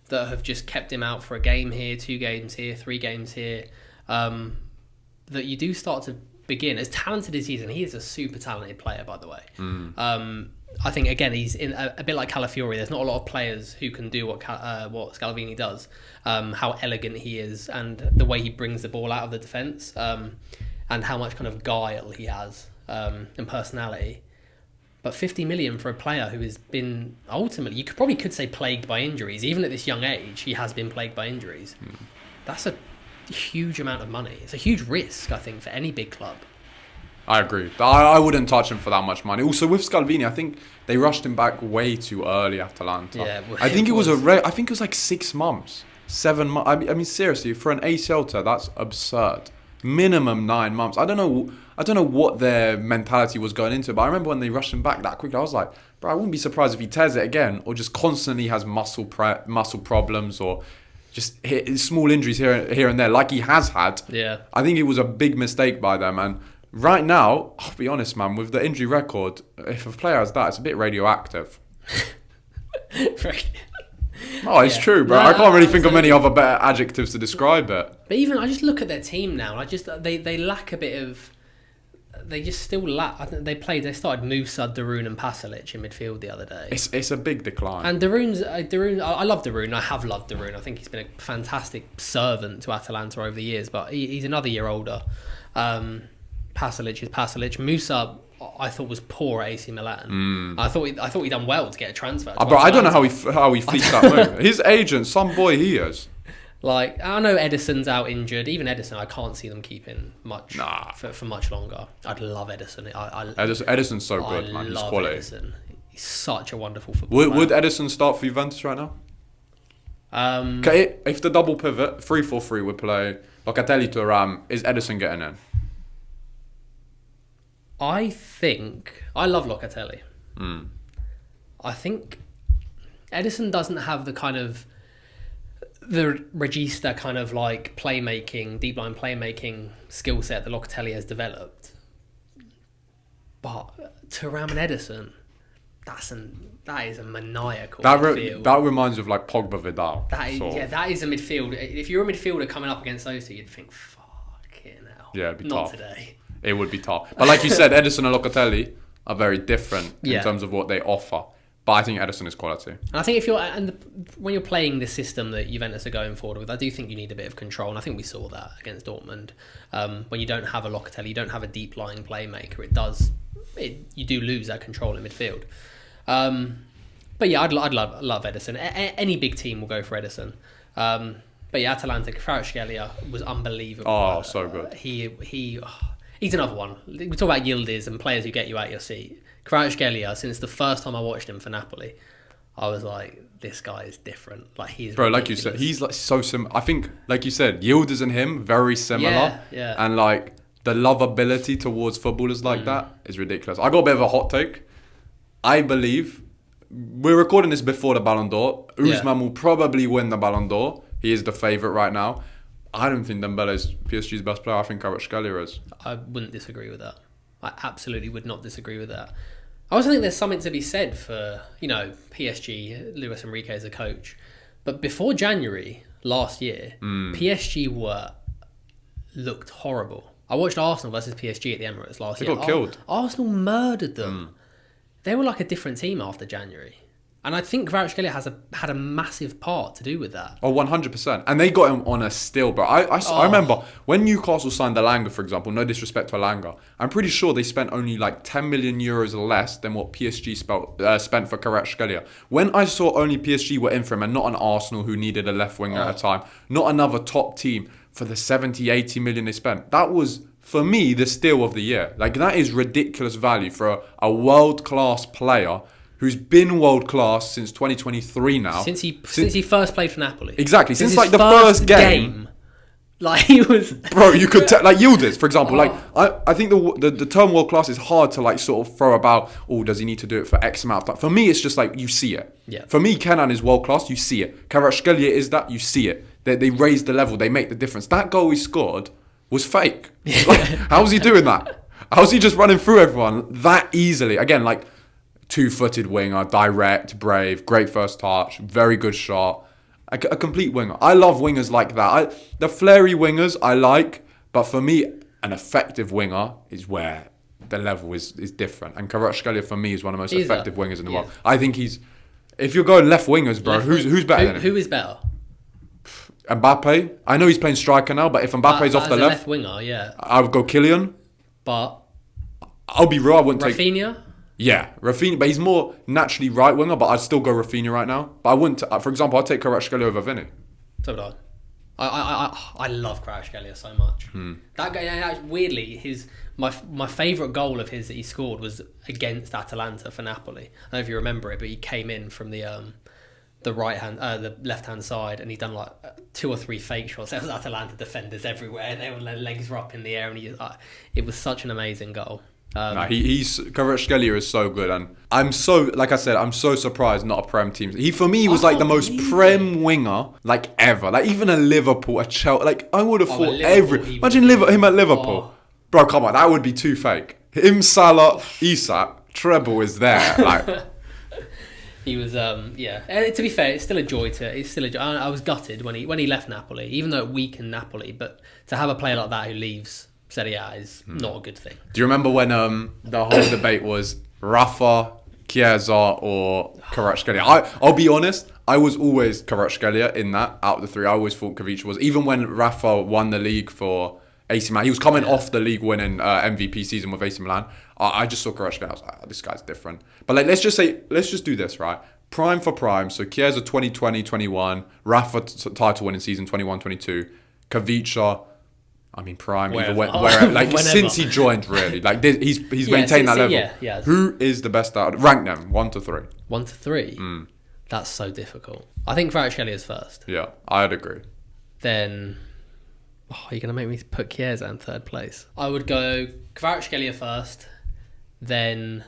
that have just kept him out for a game here, 2 games here, 3 games here, that you do start to begin, as talented as he is, and he is a super talented player, by the way. I think, again, he's in a bit like Calafiori. There's not a lot of players who can do what Scalvini does, how elegant he is, and the way he brings the ball out of the defence, and how much kind of guile he has and personality. But 50 million for a player who has been ultimately, you could say plagued by injuries. Even at this young age, he has been plagued by injuries. That's a huge amount of money. It's a huge risk, I think, for any big club. I agree. I wouldn't touch him for that much money. Also, with Scalvini, I think they rushed him back way too early, Atalanta. Yeah, I think it was I think it was like 6 months, 7 months. I mean, seriously, for an ACL tear, that's absurd. Minimum 9 months. I don't know what their mentality was going into, but I remember when they rushed him back that quickly, I was like, bro, I wouldn't be surprised if he tears it again, or just constantly has muscle problems, or just small injuries here and there, like he has had. Yeah. I think it was a big mistake by them, and right now, I'll be honest, man, with the injury record, if a player has that, it's a bit radioactive. Oh, it's true, bro. I can't really think of many other better adjectives to describe it. But even, I just look at their team now, they lack a bit of... They just still lack... I think they started Musa, Darun and Pasalic in midfield the other day. It's a big decline. And Darun, I love Darun. I have loved Darun. I think he's been a fantastic servant to Atalanta over the years, but he's another year older. Pasalic is Pasalic. Musa, I thought, was poor at AC Milan. I thought he'd done well to get a transfer. But I don't know how he fleeced that move. His agent, some boy he is. Like, I know Edison's out injured. Even Edison, I can't see them keeping much for much longer. I'd love Edison. Edison's so good, man. He's quality. Edison. He's such a wonderful footballer. Would Edison start for Juventus right now? Okay, if the double pivot 3-4-3 would play Locatelli to Ram, is Edison getting in? I love Locatelli. I think Edison doesn't have the kind of the regista kind of like playmaking, deep line playmaking skill set that Locatelli has developed. But Thuram and Edison, that is a maniacal midfield. That reminds me of like Pogba Vidal. That is a midfield. If you're a midfielder coming up against those two, you'd think, fucking hell. Yeah, it'd be Not tough. today. It would be tough. But like you said, Edison and Locatelli are very different in terms of what they offer. But I think Edison is quality. And I think when you're playing the system that Juventus are going forward with, I do think you need a bit of control. And I think we saw that against Dortmund. When you don't have a Locatelli, you don't have a deep lying playmaker. You do lose that control in midfield. But yeah, I'd love Edison. Any big team will go for Edison. But yeah, Atalanta, Kvaratshkelia was unbelievable. Oh, so good. He's another one. We talk about Yildiz and players who get you out of your seat. Kvaratskhelia, since the first time I watched him for Napoli, I was like, this guy is different. Like, he's bro, ridiculous. like you said, he's like so similar. I think, like you said, Yildiz and him very similar. Yeah. And like the lovability towards footballers like that is ridiculous. I got a bit of a hot take. I believe we're recording this before the Ballon d'Or. Ousmane will probably win the Ballon d'Or. He is the favourite right now. I don't think Dembele is PSG's best player. I think Kvaratskhelia is. I wouldn't disagree with that. I absolutely would not disagree with that. I also think there's something to be said for, PSG, Luis Enrique as a coach. But before January last year, PSG looked horrible. I watched Arsenal versus PSG at the Emirates last year. They got killed. Arsenal murdered them. They were like a different team after January. And I think Kvaratskhelia had a massive part to do with that. Oh, 100%. And they got him on a steal, bro. I remember when Newcastle signed Elanga, for example, no disrespect to Elanga, I'm pretty sure they spent only like 10 million euros less than what PSG spent for Kvaratskhelia. When I saw only PSG were in for him and not an Arsenal who needed a left winger at a time, not another top team for the 70, 80 million they spent, that was, for me, the steal of the year. Like, that is ridiculous value for a world-class player who's been world class since 2023 now. Since he first played for Napoli. Exactly. Since like the first game. Like he was. Bro, you could like Yildiz, for example. Like I think the term world class is hard to like sort of throw about. Oh, does he need to do it for X amount of time? For me, it's just like you see it. Yeah. For me, Kenan is world class. You see it. Kvaratskhelia is that. You see it. They raise the level. They make the difference. That goal he scored was fake. Like, how's he doing that? How's he just running through everyone that easily? Again, like. two-footed winger, direct, brave, great first touch, very good shot. A complete winger. I love wingers like that. The flary wingers I like, but for me, an effective winger is where the level is different. And Kvaratskhelia for me is one of the most effective wingers in the world. I think he's. If you're going left wingers, bro, who's better than him? Who is better? Mbappe. I know he's playing striker now, but if Mbappe's off the left winger, yeah, I would go Kylian. But I'll be real, I wouldn't take Rafinha. Yeah, Rafinha, but he's more naturally right winger. But I'd still go Rafinha right now. But I wouldn't. For example, I'd take Kvaratskhelia over Vinny. So would I love Kvaratskhelia so much. That guy, weirdly, my favourite goal of his that he scored was against Atalanta for Napoli. I don't know if you remember it, but he came in from the left hand side, and he done like 2 or 3 fake shots. There was Atalanta defenders everywhere. Their legs were up in the air, and it was such an amazing goal. Kvaratskhelia is so good, and I'm so, like I said, I'm so surprised not a Prem team. He for me was like the most Prem winger like ever. Like even a Liverpool, a Chelsea. Like I would have thought imagine him at Liverpool, bro. Come on, that would be too fake. Him, Salah, Isak, treble is there. Like he was, yeah. And to be fair, it's still a joy I was gutted when he left Napoli, even though it weakened Napoli. But to have a player like that who leaves Serie A is not a good thing. Do you remember when the whole debate was Rafa, Chiesa or Kvaratskhelia? I'll be honest, I was always Kvaratskhelia in that, out of the 3. I always thought Kvicha was. Even when Rafa won the league for AC Milan, he was coming off the league winning MVP season with AC Milan. I just saw Kvaratskhelia, I was like, this guy's different. But like, let's just do this, right? Prime for prime. So Chiesa 2020-21, Rafa title winning season 21-22, Kvicha, I mean, prime, wherever, like since he joined, really, like he's maintained that level. Yeah. Who is the best out? Rank them 1 to 3. 1 to 3. That's so difficult. I think Kvaratskhelia is first. Yeah, I'd agree. Then, you're gonna make me put Chiesa in 3rd place. I would go Kvaratskhelia first. Then,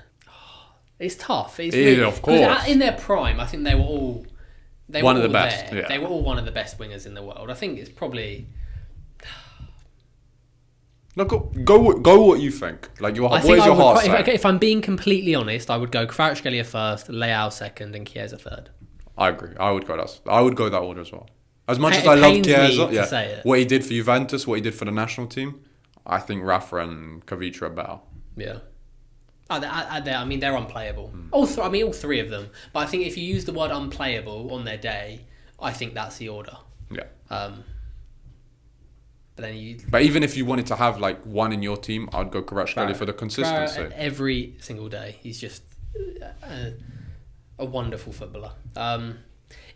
it's tough. It's really, of course. In their prime, I think they were all one of the best. There. Yeah. They were all one of the best wingers in the world. I think it's probably. No, go what you think. Like where's your heart say? If I'm being completely honest, I would go Kvaratskhelia first, Leao second, and Chiesa third. I agree. I would go that order as well. As much as I love Chiesa, what he did for Juventus, what he did for the national team, I think Rafa and Kvicha are better. Yeah. I mean, they're unplayable. All 3 of them. But I think if you use the word unplayable on their day, I think that's the order. Yeah. But even if you wanted to have like one in your team, I'd go Kvaratskhelia for the consistency. Every single day, he's just a wonderful footballer.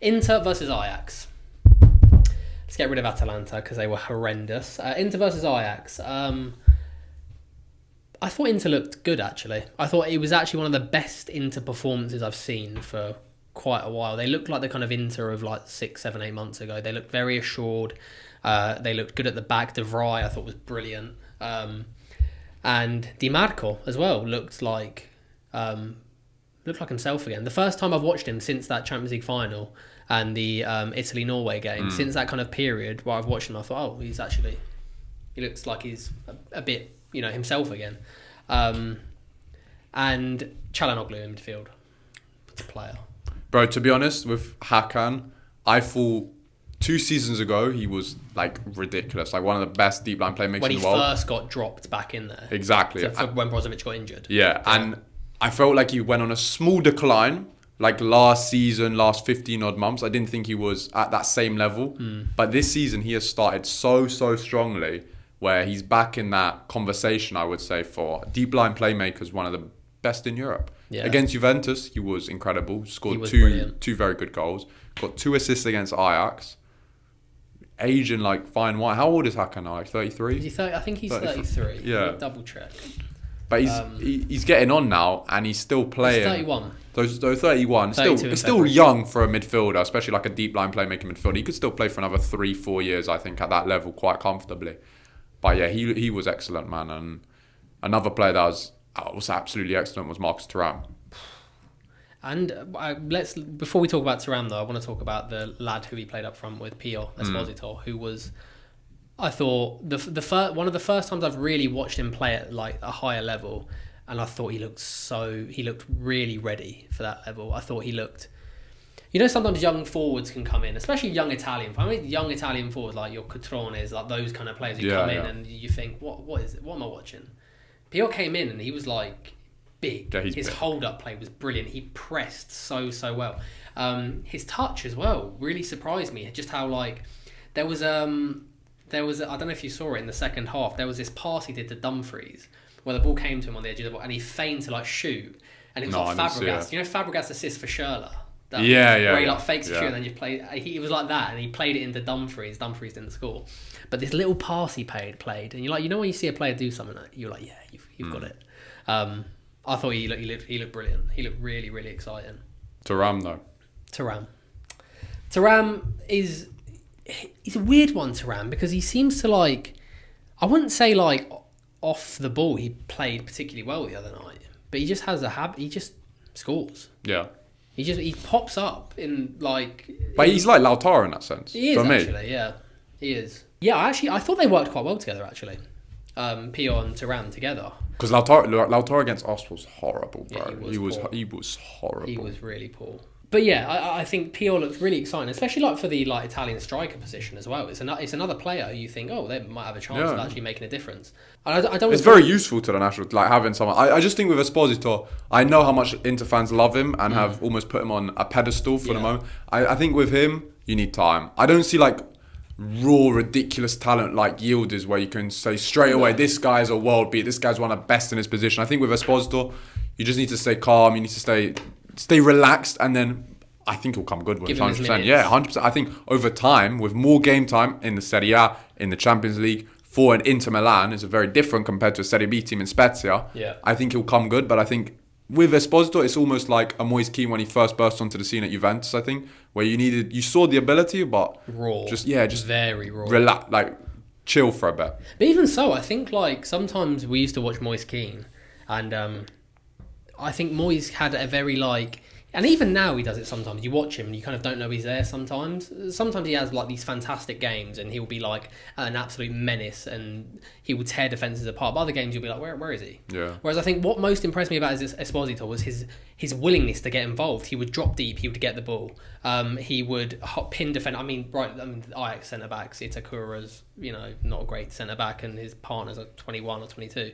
Inter versus Ajax. Let's get rid of Atalanta because they were horrendous. Inter versus Ajax. I thought Inter looked good, actually. I thought it was actually one of the best Inter performances I've seen for quite a while. They looked like the kind of Inter of like 6, 7, 8 months ago. They looked very assured. They looked good at the back. De Vrij, I thought, was brilliant. And Di Marco as well looked like himself again. The first time I've watched him since that Champions League final and the Italy-Norway game, since that kind of period where I've watched him, I thought, he looks like he's a bit, himself again. And Calhanoglu in midfield. It's a player. Bro, to be honest, with Hakan, I thought 2 seasons ago he was like ridiculous, like one of the best deep line playmakers in the world. When he first got dropped back in there. Exactly. When Brozovic got injured. Yeah, and I felt like he went on a small decline, like last season, last 15 odd months. I didn't think he was at that same level. But this season he has started so strongly where he's back in that conversation, I would say, for deep line playmakers, one of the best in Europe. Yeah. Against Juventus, he was incredible. Scored two very good goals. Got 2 assists against Ajax. Aging like fine wine. How old is Hakan now? Like 33? Is he 30? I think he's 33. Yeah. Double check. But he's getting on now, and he's still playing. He's 31. So 31. Still young for a midfielder, especially like a deep line playmaking midfielder. He could still play for another 3-4 years, I think, at that level quite comfortably. But yeah, he was excellent, man. And another player that was absolutely excellent was Marcus Thuram. And before we talk about Thuram, though, I want to talk about the lad who he played up front with, Pio Esposito, who was, I thought, one of the first times I've really watched him play at like a higher level. and I thought he looked really ready for that level. I thought he looked. You know, sometimes young forwards can come in, especially young Italian. I mean, young Italian forwards like your Cotrones, like those kind of players who come in and you think, what is it? What am I watching? Pio came in and he was like big. Yeah, his hold-up play was brilliant. He pressed so well. His touch as well really surprised me. Just how like there was I don't know if you saw it in the second half. There was this pass he did to Dumfries where the ball came to him on the edge of the ball and he feigned to like shoot, and it was like Fabregas. You know Fabregas' assist for Schürrle. Where he like fakes a shoot and then just played. He was like that, and he played it into Dumfries. Dumfries didn't score, but this little pass he played, and you're like, you know, when you see a player do something, you're like, yeah, you've got it. I thought he looked brilliant. He looked really, really exciting. Thuram though. Thuram he's a weird one, Thuram, because he seems to like, I wouldn't say like off the ball he played particularly well the other night, but he just has a habit. He just scores. Yeah. He pops up in like. But he's like Lautaro in that sense. He is actually, yeah, he is. Yeah, I thought they worked quite well together actually. Pio and Thuram together. Because Lautaro against us was horrible, bro. Yeah, he was horrible. He was really poor. But yeah, I think Pio looks really exciting, especially like for the like Italian striker position as well. It's another player who you think, oh, they might have a chance of actually making a difference. And I don't. It's very useful to the national, like having someone. I just think with Esposito, I know how much Inter fans love him and have almost put him on a pedestal for the moment. I think with him, you need time. I don't see like raw, ridiculous talent like Yildiz where you can say straight away, this guy's a world beat. This guy's one of the best in his position. I think with Esposito, you just need to stay calm. You need to stay relaxed, and then I think he'll come good with 100%. Yeah, 100%. I think over time, with more game time in the Serie A, in the Champions League, for an Inter Milan is a very different compared to a Serie B team in Spezia. Yeah. I think he'll come good, but I think with Esposito, it's almost like a Moise Kean when he first burst onto the scene at Juventus, I think, where you saw the ability, but raw. Just very raw. Relax, like chill for a bit. But even so, I think like sometimes we used to watch Moise Kean, and I think Moise had a very like, and even now he does it sometimes. You watch him and you kind of don't know he's there sometimes. Sometimes he has like these fantastic games and he'll be like an absolute menace and he will tear defences apart. But other games you'll be like, where is he? Yeah. Whereas I think what most impressed me about Esposito was his willingness to get involved. He would drop deep, he would get the ball. He would pin defend. Ajax centre-backs, Itakura's, not a great centre-back and his partner's are 21 or 22.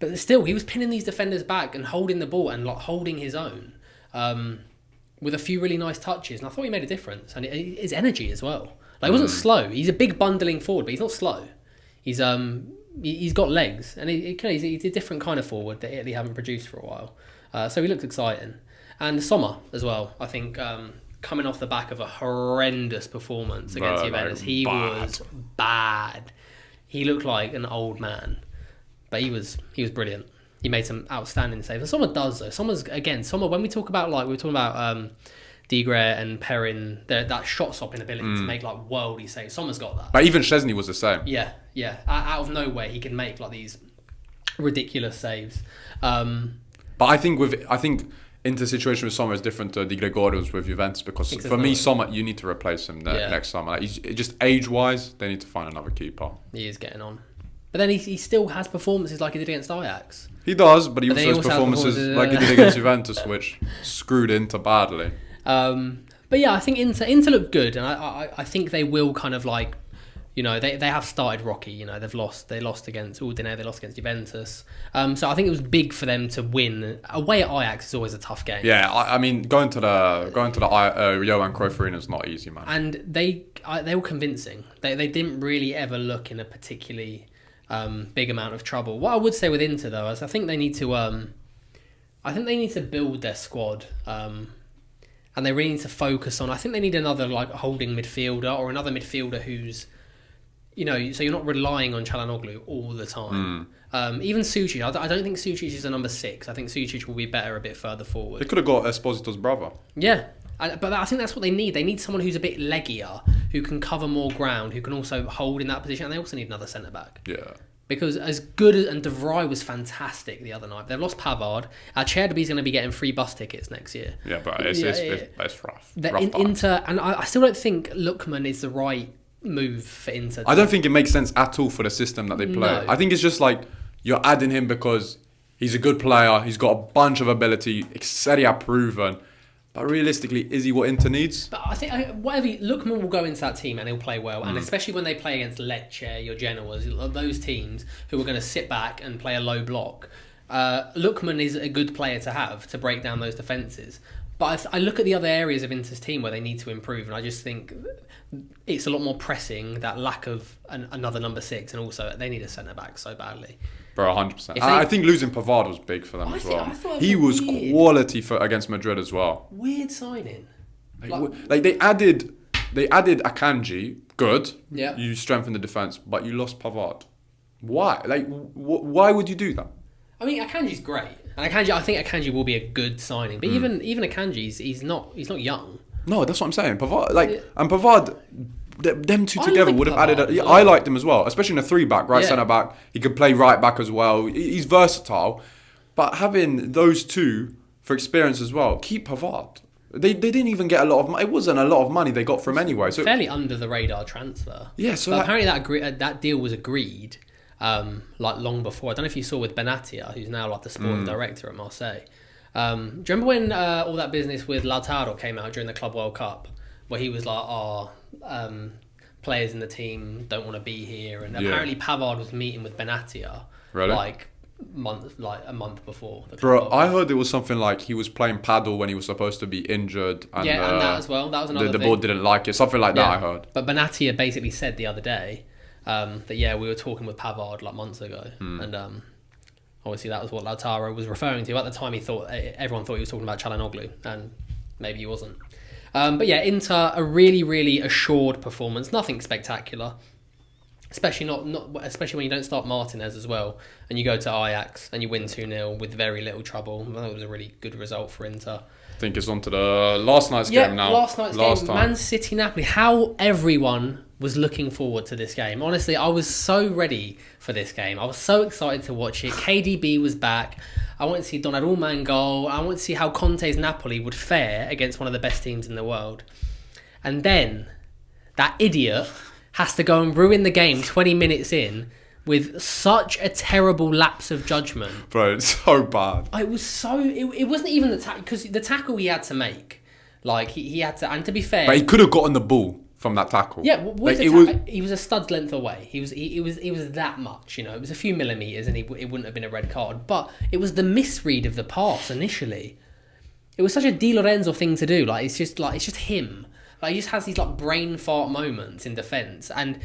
But still, he was pinning these defenders back and holding the ball and like holding his own with a few really nice touches. And I thought he made a difference. And his energy as well. Like, he wasn't slow. He's a big bundling forward, but he's not slow. He's got legs. And he's a different kind of forward that Italy haven't produced for a while. So he looked exciting. And Sommer as well, I think, coming off the back of a horrendous performance against Juventus. He was bad. He looked like an old man. But he was brilliant. He made some outstanding saves. And Sommer does though. Sommer, when we talk about we were talking about Digre and Perrin, that shot stopping ability to make like worldy saves. Sommer's got that. But even Szczesny was the same. Yeah. Out of nowhere, he can make like these ridiculous saves. But I think Inter situation with Sommer is different to Di Gregorio's with Juventus because for me, Sommer, you need to replace him next summer. Like, he's just age-wise, they need to find another keeper. He is getting on. But then he still has performances like he did against Ajax. He does, but he also has performances like he did against Juventus, which screwed Inter badly. But yeah, I think Inter looked good, and I think they will kind of like, they have started rocky. They lost against Udine, they lost against Juventus. So I think it was big for them to win. Away at Ajax is always a tough game. Yeah, I mean going to the Johan Cruyff Arena is not easy, man. And they were convincing. They didn't really ever look in a particularly big amount of trouble. What I would say with Inter though is I think they need to build their squad, and they really need to focus on. I think they need another like holding midfielder or another midfielder who's, so you're not relying on Calhanoglu all the time. Even Sucic, I don't think Sucic is a number 6. I think Sucic will be better a bit further forward. They could have got Esposito's brother. Yeah. But I think that's what they need. They need someone who's a bit leggier, who can cover more ground, who can also hold in that position. And they also need another centre-back. Yeah. Because as good as... And De Vrij was fantastic the other night. They've lost Pavard. Cherdy's going to be getting free bus tickets next year. Yeah, but it's rough. Inter... And I still don't think Lookman is the right move for Inter. I don't think it makes sense at all for the system that they play. No. I think it's just like you're adding him because He's a good player. He's got a bunch of ability. Serie A proven. But realistically, is he what Inter needs? But I think Lookman will go into that team and he'll play well. And especially when they play against Lecce, your Genoas, those teams who are going to sit back and play a low block. Lookman is a good player to have to break down those defences. But I look at the other areas of Inter's team where they need to improve, and I just think it's a lot more pressing, that lack of another number 6, and also they need a centre-back so badly. Bro, 100%. I think losing Pavard was big for them as well. He was quality against Madrid as well. Weird signing. Like they added Akanji, good. Yeah. You strengthened the defence, but you lost Pavard. Why? Like, why would you do that? I mean, Akanji's great, and I think Akanji will be a good signing. But even Akanji, he's not young. No, that's what I'm saying. Pavard, and Pavard, them two together would have added. I liked him as well, especially in a 3-back, right centre back. He could play right back as well. He's versatile, but having those two for experience as well, keep Pavard. They didn't even get a lot of money. It wasn't a lot of money they got from anyway. So fairly under the radar transfer. Yeah, so apparently that deal was agreed. Long before. I don't know if you saw with Benatia, who's now like the sporting director at Marseille. Do you remember when all that business with Lautaro came out during the Club World Cup, where he was like, players in the team don't want to be here, and apparently Pavard was meeting with Benatia a month before. Bro, I heard it was something like he was playing paddle when he was supposed to be injured, and and that as well. That was another the thing. board didn't like it. Something like that. I heard. But Benatia basically said the other day. We were talking with Pavard like months ago, and obviously that was what Lautaro was referring to. At the time, everyone thought he was talking about Calhanoglu, and maybe he wasn't. But yeah, Inter, a really, really assured performance. Nothing spectacular, especially especially when you don't start Martinez as well, and you go to Ajax and you win 2-0 with very little trouble. That was a really good result for Inter. I think it's on to the last night's game now. Last night's game, Man City Napoli. How everyone was looking forward to this game. Honestly, I was so ready for this game. I was so excited to watch it. KDB was back. I wanted to see Donnarumma in goal. I wanted to see how Conte's Napoli would fare against one of the best teams in the world. And then that idiot has to go and ruin the game 20 minutes in with such a terrible lapse of judgment. Bro, it's so bad. It was so... It wasn't even the tackle, because the tackle he had to make. Like, he had to... And to be fair... But he could have gotten the ball from that tackle. Yeah, he was a stud's length away. He was that much, It was a few millimetres, and it wouldn't have been a red card. But it was the misread of the pass initially. It was such a Di Lorenzo thing to do. It's just him. He just has these brain fart moments in defence, and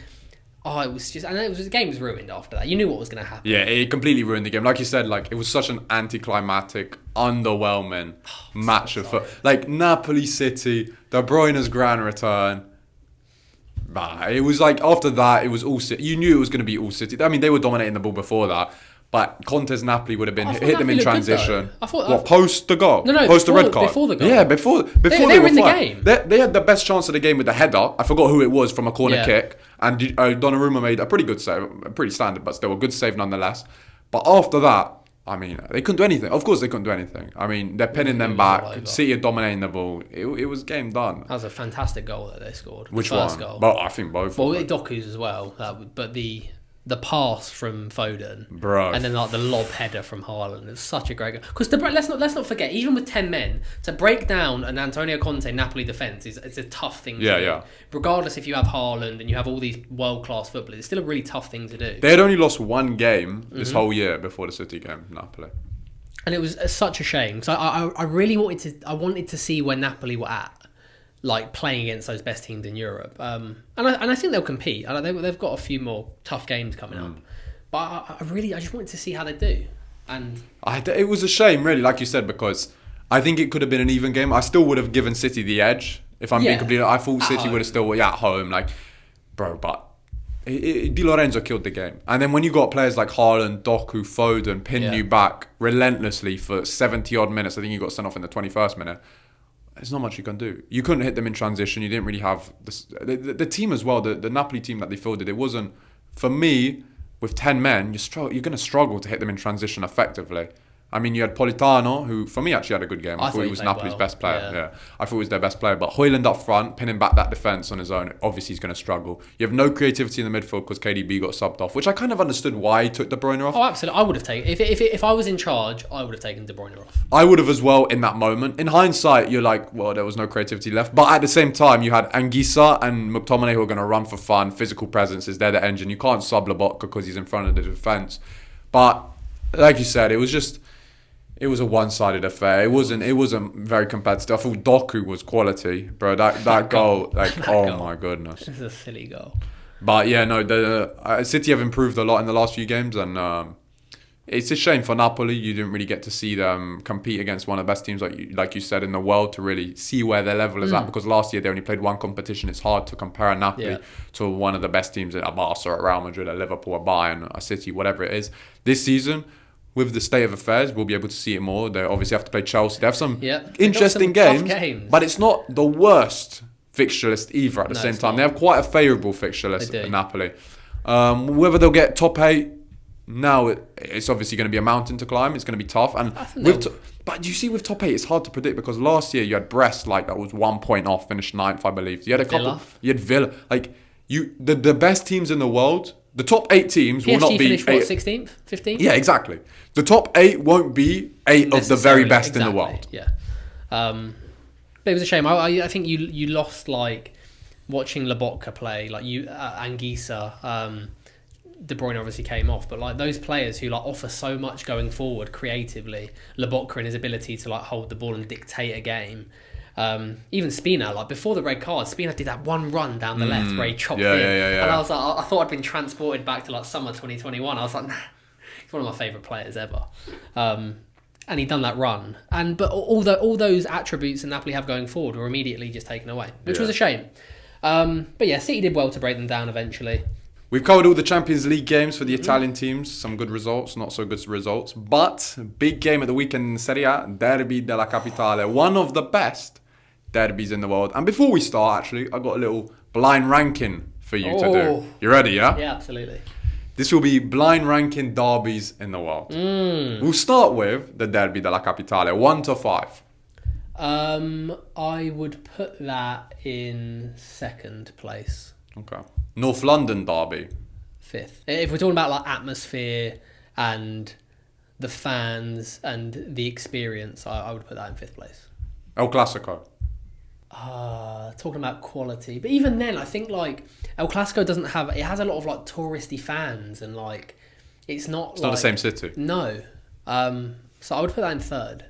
the game was ruined after that. You knew what was going to happen. Yeah, it completely ruined the game. Like you said, it was such an anticlimactic, underwhelming match of foot. Napoli City, De Bruyne's grand return. It was after that, it was all City. You knew it was going to be all City. I mean, they were dominating the ball before that. But Conte's Napoli would have been hit them in transition. Post the goal? No, post the red card. Before the goal. Yeah, before they were in the game. They had the best chance of the game with the header. I forgot who it was from a corner kick, and Donnarumma made a pretty good save, pretty standard, but still a good save nonetheless. But after that, I mean, they couldn't do anything. Of course, they couldn't do anything. I mean, they're pinning them back. City are dominating the ball. It was game done. That was a fantastic goal that they scored. Which first one? Goal. Well, I think both. Well, Doku's as well. But the pass from Foden, bro, and then the lob header from Haaland. It's such a great goal. Because let's not forget, even with 10 men, to break down an Antonio Conte Napoli defence is a tough thing to do. Yeah. Regardless if you have Haaland and you have all these world class footballers, it's still a really tough thing to do. They had only lost one game this whole year before the City game, Napoli. And it was such a shame. So I really wanted to see where Napoli were at, playing against those best teams in Europe. And I think they'll compete. They've got a few more tough games coming up. But I just wanted to see how they do. And it was a shame, really, like you said, because I think it could have been an even game. I still would have given City the edge. If I'm being completely... I thought City would have still... at home. But... Di Lorenzo killed the game. And then when you got players like Haaland, Doku, Foden pin you back relentlessly for 70 odd minutes, I think you got sent off in the 21st minute. There's not much you can do. You couldn't hit them in transition. You didn't really have the team as well. The Napoli team that they fielded, it wasn't, for me, with 10 men, you're going to struggle to hit them in transition effectively. I mean, you had Politano, who for me actually had a good game. I thought he was Napoli's best player. Yeah. I thought he was their best player. But Højlund up front, pinning back that defence on his own, obviously he's going to struggle. You have no creativity in the midfield because KDB got subbed off, which I kind of understood why he took De Bruyne off. Oh, absolutely. I would have taken... If I was in charge, I would have taken De Bruyne off. I would have as well in that moment. In hindsight, you're like, well, there was no creativity left. But at the same time, you had Anguissa and McTominay who are going to run for fun. Physical presences, they're the engine. You can't sub Lobotka because he's in front of the defence. But like you said, it was a one-sided affair. It wasn't very competitive. I thought Doku was quality, bro. That goal, my goodness. It's a silly goal. But yeah, no, the City have improved a lot in the last few games, and it's a shame for Napoli. You didn't really get to see them compete against one of the best teams, like you said, in the world, to really see where their level is at. Because last year they only played one competition. It's hard to compare Napoli to one of the best teams at Barca, at Real Madrid, at Liverpool, at Bayern, at City, whatever it is. This season, with the state of affairs, we'll be able to see it more. They obviously have to play Chelsea. They have some interesting games, but it's not the worst fixture list either at the same time. They have quite a favourable fixture list at Napoli. Whether they'll get top 8, now it's obviously going to be a mountain to climb. It's going to be tough. And but you see, with top 8, it's hard to predict because last year you had Brest, that was 1 point off, finished 9th, I believe. You had a couple. You had Villa. The best teams in the world. The top 8 teams will not be... PSG finished, 16th? 15th? Yeah, exactly. The top 8 won't be 8 of the very best in the world. Yeah. But it was a shame. I think you lost, watching Lobotka play. Anguissa, De Bruyne obviously came off. But, those players who, offer so much going forward creatively, Lobotka and his ability to, hold the ball and dictate a game... even Spina, before the red card, Spina did that one run down the left where he chopped in. And I was like, I thought I'd been transported back to summer 2021. I was like, nah, he's one of my favourite players ever. And he'd done that run. But all those attributes that Napoli have going forward were immediately just taken away, which was a shame. But yeah, City did well to break them down eventually. We've covered all the Champions League games for the Italian teams. Some good results, not so good results. But big game at the weekend in Serie A, Derby della Capitale. One of the best derbies in the world. And before we start, actually, I got a little blind ranking for you to do. You ready, yeah? Yeah, absolutely. This will be blind ranking derbies in the world. We'll start with the Derby della Capitale, 1 to 5. I would put that in 2nd place. Okay. North London derby. 5th. If we're talking about atmosphere and the fans and the experience, I would put that in 5th place. El Clasico. Talking about quality, but even then, I think El Clasico doesn't have. It has a lot of touristy fans, and it's not. It's not the same city. No, so I would put that in 3rd.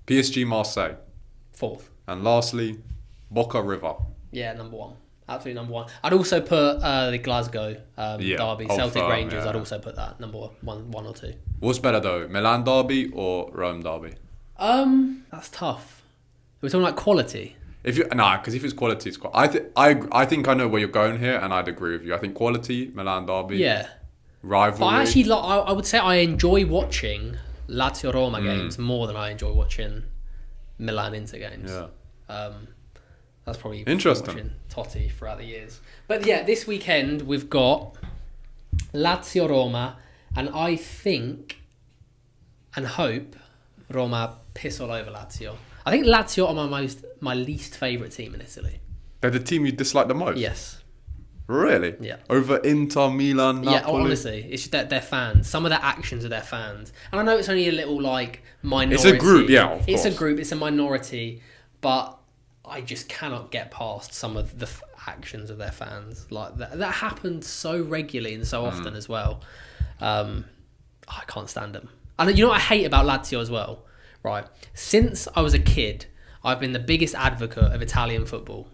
PSG Marseille. 4th. And lastly, Boca River. Yeah, number 1. Absolutely number 1. I'd also put the Glasgow derby, Celtic Rangers. I'd also put that number 1 or 2. What's better though, Milan derby or Rome derby? That's tough. We're talking about quality. Because if it's quality, it's quality. I think I know where you're going here, and I'd agree with you. I think quality, Milan derby. Yeah. Rivalry. But I actually, I would say I enjoy watching Lazio Roma games more than I enjoy watching Milan Inter games. Yeah. That's probably interesting. Watching Totti throughout the years. But yeah, this weekend we've got Lazio Roma, and I think and hope Roma piss all over Lazio. I think Lazio are my least favourite team in Italy. They're the team you dislike the most? Yes. Really? Yeah. Over Inter, Milan, Napoli? Yeah, honestly. It's just their fans. Some of their actions are their fans. And I know it's only a little minority. It's a group, yeah, of course. It's a group, it's a minority. But I just cannot get past some of the actions of their fans. That happens so regularly and so often as well. I can't stand them. And you know what I hate about Lazio as well? Right, since I was a kid, I've been the biggest advocate of Italian football.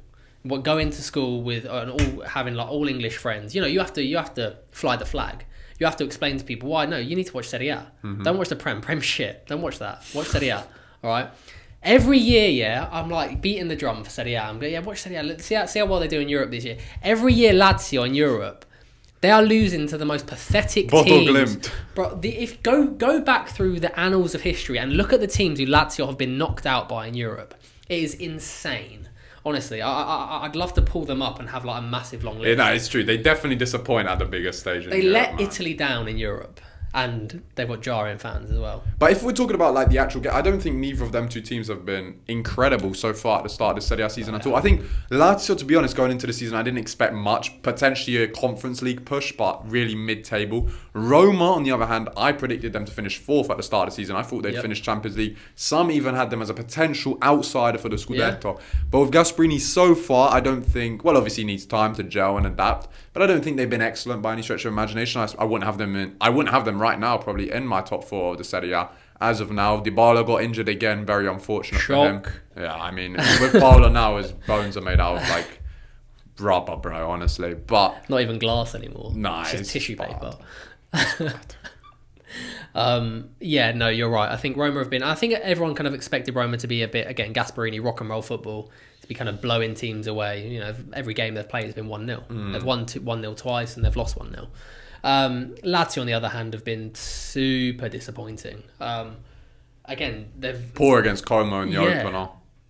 Going to school with having all English friends, you have to fly the flag. You have to explain to people why. No, you need to watch Serie A. Don't watch the Prem shit. Don't watch that. Watch Serie A. All right. Every year, I'm beating the drum for Serie A. I'm going, watch Serie A. Let's see how well they do in Europe this year. Every year, Lazio in Europe, they are losing to the most pathetic teams. Bro, go back through the annals of history and look at the teams who Lazio have been knocked out by in Europe. It is insane. Honestly, I'd love to pull them up and have a massive long list. Yeah, no, it's true. They definitely disappoint at the biggest stage. They let Italy down in Europe. And they've got jarring fans as well. But if we're talking about like the actual game, I don't think neither of them two teams have been incredible so far at the start of the Serie A season at all. I think Lazio, to be honest, going into the season, I didn't expect much. Potentially a Conference League push, but really mid-table. Roma, on the other hand, I predicted them to finish 4th at the start of the season. I thought they'd finish Champions League. Some even had them as a potential outsider for the Scudetto. Yeah. But with Gasperini so far, I don't think... Well, obviously he needs time to gel and adapt. But I don't think they've been excellent by any stretch of imagination. I wouldn't have them right now probably in my top 4 of the Serie A. As of now, Dybala got injured again. Very unfortunate for him. Yeah, I mean, with Paolo now, his bones are made out of like rubber, bro, honestly. But not even glass anymore. Nah, it's just tissue paper. Bad. Yeah, no, you're right. I think Roma have been... I think everyone kind of expected Roma to be a bit, again, Gasperini, rock and roll football, to be kind of blowing teams away. You know, every game they've played has been 1-0. They've won 1-0 twice and they've lost 1-0. Lazio, on the other hand, have been super disappointing. Again, they've... Poor against Como in the opener.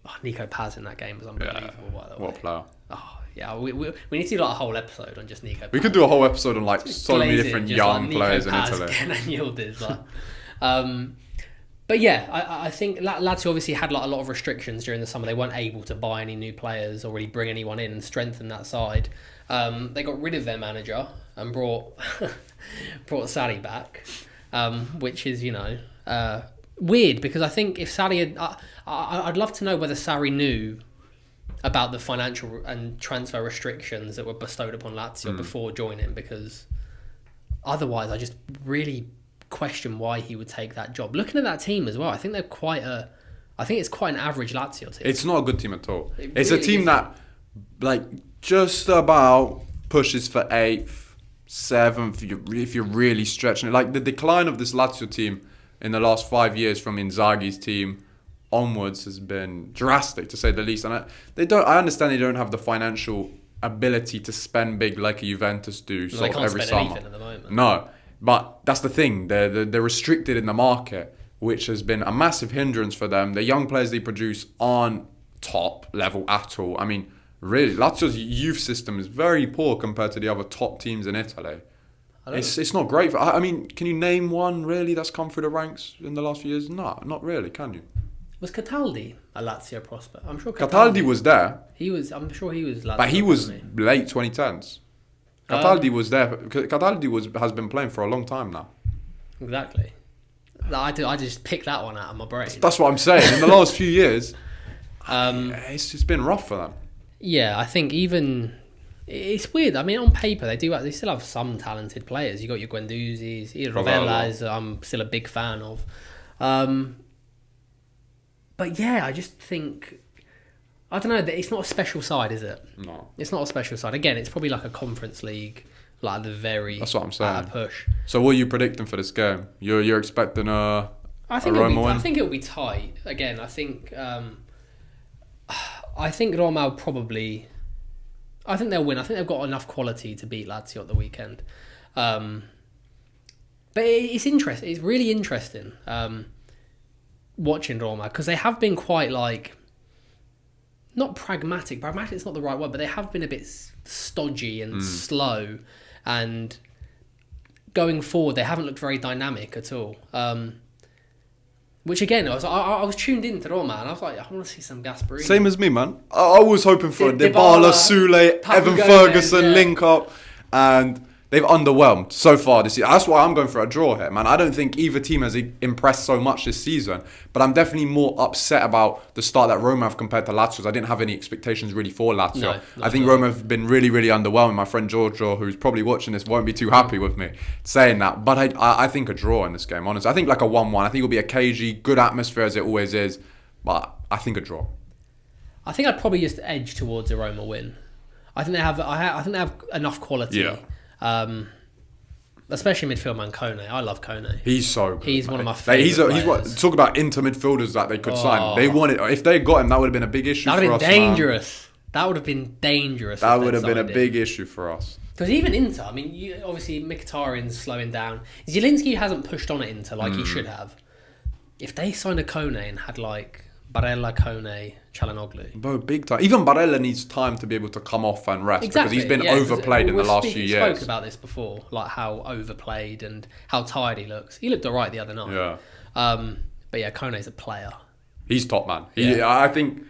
Oh, Nico Paz in that game was unbelievable, by the way. What a player. Oh, yeah, we need to do like a whole episode on just Nico Paz. We could do a whole episode on like just so many different young like players Nico Paz, in Italy. Kenan Yildiz, like. But yeah, I think Lazio obviously had like a lot of restrictions during the summer. They weren't able to buy any new players or really bring anyone in and strengthen that side. They got rid of their manager and brought Sarri back, which is, you know, weird, because I think if Sarri had... I'd love to know whether Sarri knew about the financial and transfer restrictions that were bestowed upon Lazio before joining, because otherwise I just really question why he would take that job. Looking at that team as well, I think they're I think it's quite an average Lazio team. It's not a good team at all. It's a team that like just about pushes for 8th, 7th if you're really stretching it. Like the decline of this Lazio team in the last 5 years from Inzaghi's team onwards has been drastic, to say the least. And I understand they don't have the financial ability to spend big like a Juventus do sort of every summer. At the moment. No, but that's the thing. They're restricted in the market, which has been a massive hindrance for them. The young players they produce aren't top level at all. I mean, really, Lazio's youth system is very poor compared to the other top teams in Italy. It's not great. I mean, can you name one really that's come through the ranks in the last few years? No, not really, can you? Was Cataldi a Lazio prospect? I'm sure Cataldi was there. I'm sure he was Lazio. But he was late 2010s. Cataldi was there. Cataldi has been playing for a long time now. Exactly. I just picked that one out of my brain. That's what I'm saying. In the last few years, it's just been rough for them. Yeah, I think even... It's weird. I mean, on paper, they still have some talented players. You got your Guendouzi's, Rovella is I'm still a big fan of. But yeah, I just think... I don't know, it's not a special side, is it? No. It's not a special side. Again, it's probably like a Conference League, like the very... That's what I'm saying. Push. So what are you predicting for this game? You're expecting a Roma win? I think it'll be tight. Again, I think Roma probably... I think they'll win. I think they've got enough quality to beat Lazio at the weekend. But it's interesting. It's really interesting watching Roma, because they have been quite like... Not pragmatic. Pragmatic is not the right word, but they have been a bit stodgy and slow. And going forward, they haven't looked very dynamic at all. Which again, I was tuned into Roma and I was like, I want to see some Gasperini. Same as me, man. I was hoping for Dybala, Sule, Evan Ferguson link up, and they've underwhelmed so far this year. That's why I'm going for a draw here, man. I don't think either team has impressed so much this season, but I'm definitely more upset about the start that Roma have compared to Lazio's. I didn't have any expectations really for Lazio. No, I think Roma have been really, really underwhelming. My friend Giorgio, who's probably watching this, won't be too happy with me saying that. But I think a draw in this game, honestly. I think like a 1-1. I think it'll be a cagey, good atmosphere as it always is. But I think a draw. I think I'd probably just edge towards a Roma win. I think they have enough quality. Yeah. Especially midfield man Kone. I love Kone. He's so good. He's one of my favourites. He's what talk about inter midfielders that they could sign. They wanted, if they got him, that would have been a big issue for us. That would have been dangerous. That would have been dangerous. That would have been a big issue for us. Because even Inter, I mean, obviously Mkhitaryan's slowing down. Zielinski hasn't pushed on at Inter like he should have. If they signed a Kone and had like Barella, Kone, Calhanoglu. Bro, big time. Even Barella needs time to be able to come off and rest because he's been overplayed in the last few years. We spoke about this before, like how overplayed and how tired he looks. He looked alright the other night. Yeah. But yeah, Kone's a player. He's top man. I think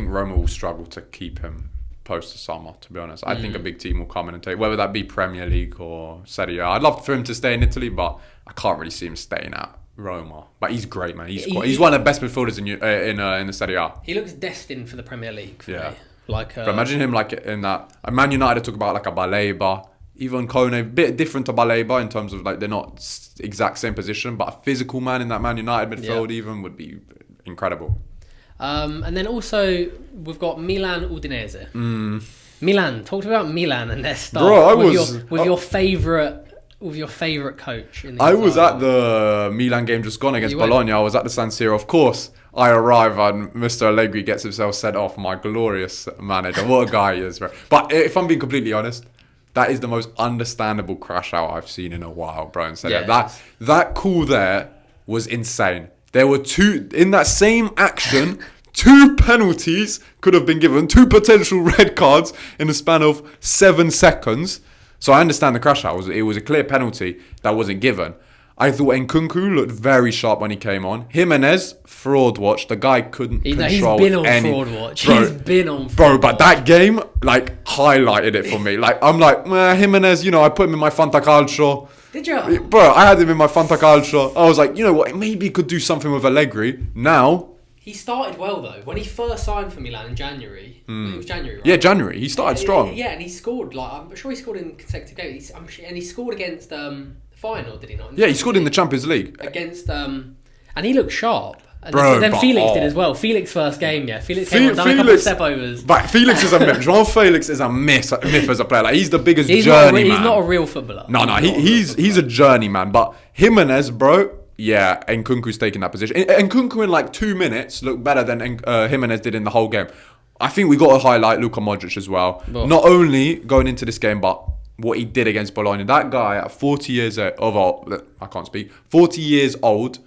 Roma will struggle to keep him post the summer, to be honest. I think a big team will come in and take, whether that be Premier League or Serie A. I'd love for him to stay in Italy, but I can't really see him staying at Roma. But he's great, man. He's one of the best midfielders in the Serie A. He looks destined for the Premier League for me. Like, but imagine him like in that. Man United talk about like a Baleba. Even Kone, a bit different to Baleba in terms of like they're not exact same position, but a physical man in that Man United midfield even would be incredible. And then also we've got Milan Udinese. Milan, talk about Milan and their start. Bro, with your favourite coach. I was at the Milan game just gone against Bologna. I was at the San Siro. Of course, I arrive and Mr. Allegri gets himself sent off. My glorious manager. What a guy he is, bro. But if I'm being completely honest, that is the most understandable crash out I've seen in a while, bro. And so that call there was insane. There were two, in that same action, 2 penalties could have been given, 2 potential red cards in the span of 7 seconds. So I understand the crash out. It was a clear penalty that wasn't given. I thought Nkunku looked very sharp when he came on. Jimenez, fraud watch. The guy couldn't control He's been on fraud watch. Bro, he's been on fraud watch. But that game, like, highlighted it for me. Like, I'm like, Jimenez, I put him in my Fantacalcio. Did you? Bro, I had him in my Fantacalcio. I was like, you know what? Maybe he could do something with Allegri. Now... He started well, though. When he first signed for Milan in January. It was January, right? Yeah, January. He started strong. Yeah, and he scored. Like, I'm sure he scored in consecutive games. And he scored against Feyenoord, did he not? Yeah, he scored in the Champions League. Against... and he looked sharp. And Bro, then Felix did as well. Felix first game, yeah. Felix came on, done a couple of step-overs. But Felix is a myth. João Felix is a myth as a player. Like, he's the biggest journeyman. He's not a real footballer. No, he's a journeyman. But Jimenez, bro... Yeah, Nkunku's taking that position. Nkunku in like 2 minutes looked better than Jimenez did in the whole game. I think we got to highlight Luka Modric as well. Not only going into this game, but what he did against Bologna. That guy at 40 years old, I can't speak, 40 years old,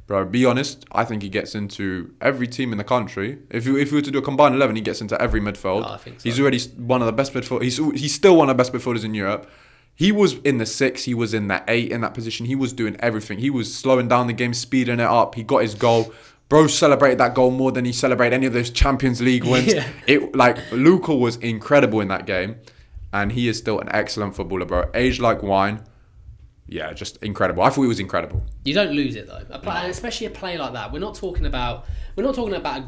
bro, be honest, I think he gets into every team in the country. If we were to do a combined 11, he gets into every midfield. I think so. He's already one of the best midfielders. He's still one of the best midfielders in Europe. He was in the 6, he was in the 8 in that position. He was doing everything. He was slowing down the game, speeding it up. He got his goal. Bro celebrated that goal more than he celebrated any of those Champions League wins. Yeah. Luka was incredible in that game. And he is still an excellent footballer, bro. Aged like wine. Yeah, just incredible. I thought he was incredible. You don't lose it though, especially a play like that. We're not talking about a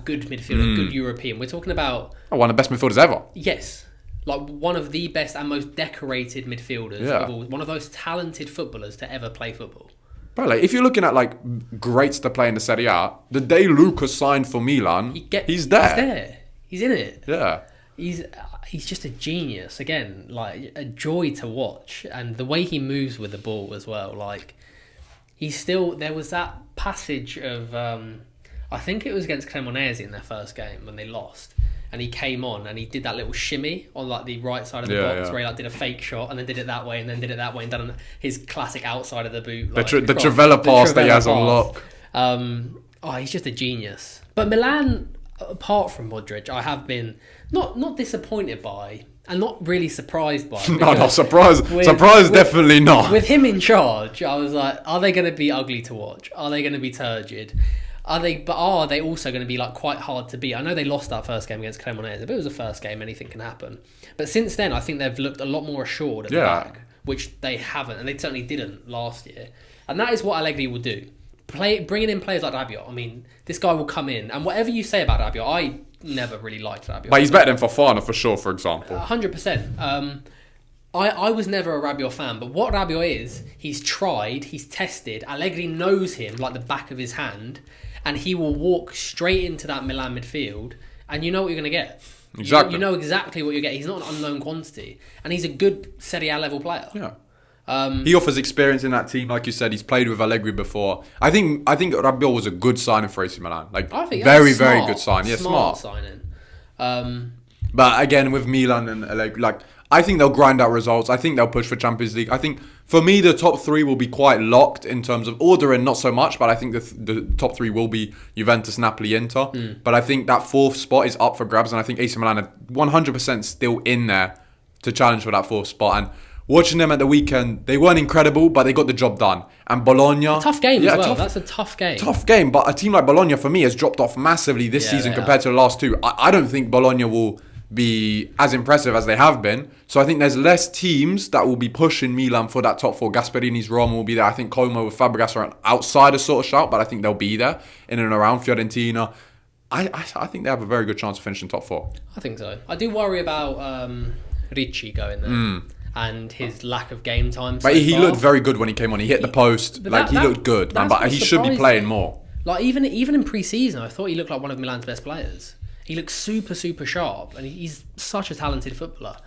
good midfielder, a good European. We're talking about one of the best midfielders ever. Yes. Like one of the best and most decorated midfielders of all, one of those talented footballers to ever play football. Bro, like if you're looking at like greats to play in the Serie A, the day Luka signed for Milan, he's there. He's in it. Yeah. He's just a genius. Again, like a joy to watch, and the way he moves with the ball as well. Like there was that passage of I think it was against Cremonese in their first game when they lost. And he came on and he did that little shimmy on like the right side of the box where he like did a fake shot and then did it that way and then did it that way and done his classic outside of the boot. Like, the Trivella pass that he has on lock. He's just a genius. But Milan, apart from Modric, I have been not disappointed by and not really surprised by. No, not surprised. Surprised, definitely not. With him in charge, I was like, are they going to be ugly to watch? Are they going to be turgid? Are they also going to be like quite hard to beat? I know they lost that first game against Cremonese, but it was the first game, anything can happen. But since then, I think they've looked a lot more assured at the back, which they haven't, and they certainly didn't last year. And that is what Allegri will do. Bringing in players like Rabiot. I mean, this guy will come in, and whatever you say about Rabiot, I never really liked Rabiot. But he's better than Fofana for sure, for example. 100%. I was never a Rabiot fan, but what Rabiot is, he's tried, he's tested. Allegri knows him like the back of his hand, and he will walk straight into that Milan midfield, and you know what you're going to get. Exactly. You know exactly what you get. He's not an unknown quantity, and he's a good Serie A level player. Yeah. He offers experience in that team, like you said. He's played with Allegri before. I think Rabiot was a good signing for AC Milan. Like I think very good sign. Yeah, smart signing. But again, with Milan and Allegri, like I think they'll grind out results. I think they'll push for Champions League. I think, for me, the top three will be quite locked in terms of order and not so much, but I think the top three will be Juventus, Napoli, Inter. But I think that fourth spot is up for grabs, and I think AC Milan are 100% still in there to challenge for that fourth spot. And watching them at the weekend, they weren't incredible, but they got the job done. And Bologna... Tough game as well. That's a tough game. Tough game, but a team like Bologna, for me, has dropped off massively this season compared to the last two. I don't think Bologna will be as impressive as they have been. So I think there's less teams that will be pushing Milan for that top four. Gasperini's Roma will be there. I think Como with Fabregas are an outsider sort of shout, but I think they'll be there in and around Fiorentina. I think they have a very good chance of finishing top four. I think so. I do worry about Ricci going there and his lack of game time. But he looked very good when he came on. He hit the post. He looked good, man, but he should be playing more. Like even in pre-season, I thought he looked like one of Milan's best players. He looks super, super sharp, and he's such a talented footballer.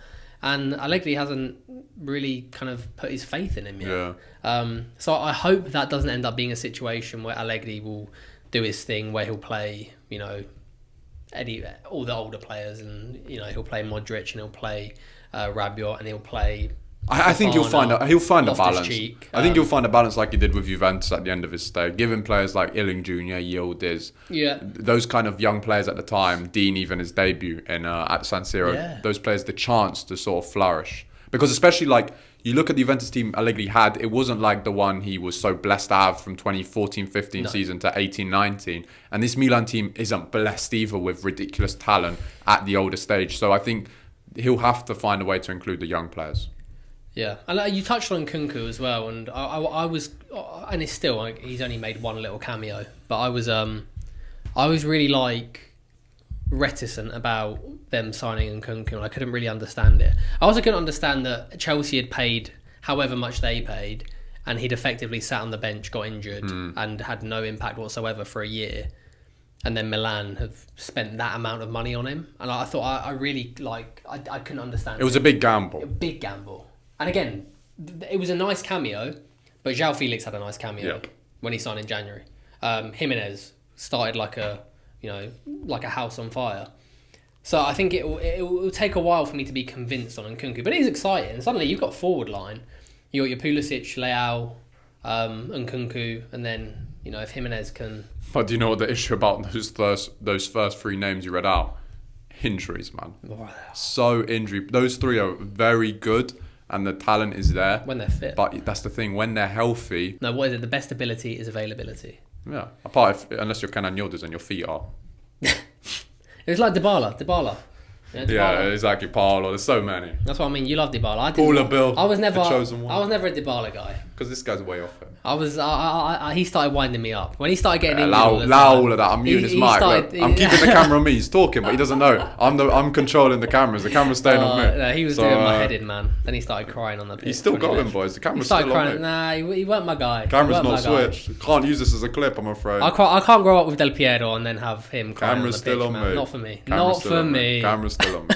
And Allegri hasn't really kind of put his faith in him yet. Yeah. So I hope that doesn't end up being a situation where Allegri will do his thing, where he'll play, all the older players, and he'll play Modric, and he'll play Rabiot, and he'll play. I think he'll find a balance. I think he'll find a balance like he did with Juventus at the end of his stay, giving players like Illing Jr., Yildiz, those kind of young players at the time, Dean even his debut at San Siro, those players the chance to sort of flourish. Because especially you look at the Juventus team Allegri had, it wasn't like the one he was so blessed to have from 2014-15 season to 18-19. And this Milan team isn't blessed either with ridiculous talent at the older stage. So I think he'll have to find a way to include the young players. Yeah, and you touched on Nkunku as well, and I was, and it's still, he's only made one little cameo, but I was really reticent about them signing Nkunku, and I couldn't really understand it. I also couldn't understand that Chelsea had paid however much they paid, and he'd effectively sat on the bench, got injured, and had no impact whatsoever for a year. And then Milan have spent that amount of money on him, and I thought I really I couldn't understand. It was a big gamble. A big gamble. And again, it was a nice cameo, but João Felix had a nice cameo when he signed in January. Jimenez started like a house on fire. So I think it will take a while for me to be convinced on Nkunku, but it is exciting. Suddenly you've got forward line, you got your Pulisic, Leao, Nkunku, and then if Jimenez can. But do you know what the issue about those first three names you read out? Injuries, man. So injury. Those three are very good. And the talent is there. When they're fit. But that's the thing, when they're healthy... No, what is it? The best ability is availability. Yeah. Unless you're Kenan Yildiz and your feet are. It's like Dybala. Yeah, exactly. Paolo. There's so many. That's what I mean. You love Dybala. Bill. I was never a Dybala guy. Because this guy's way off it. He started winding me up when he started getting injured. Allow all of that. I'm muting his mic. I'm keeping the camera on me. He's talking, but he doesn't know. I'm controlling the cameras. The camera's staying on me. No, he was doing my head in, man. Then he started crying on the pitch. He's still going, boys. The camera's still on me. Nah, he weren't my guy. Camera's not switched. Can't use this as a clip, I'm afraid. I can't grow up with Del Piero and then have him crying camera's on the pitch, still on man. me. Not for me. Not for me. Camera's still on me.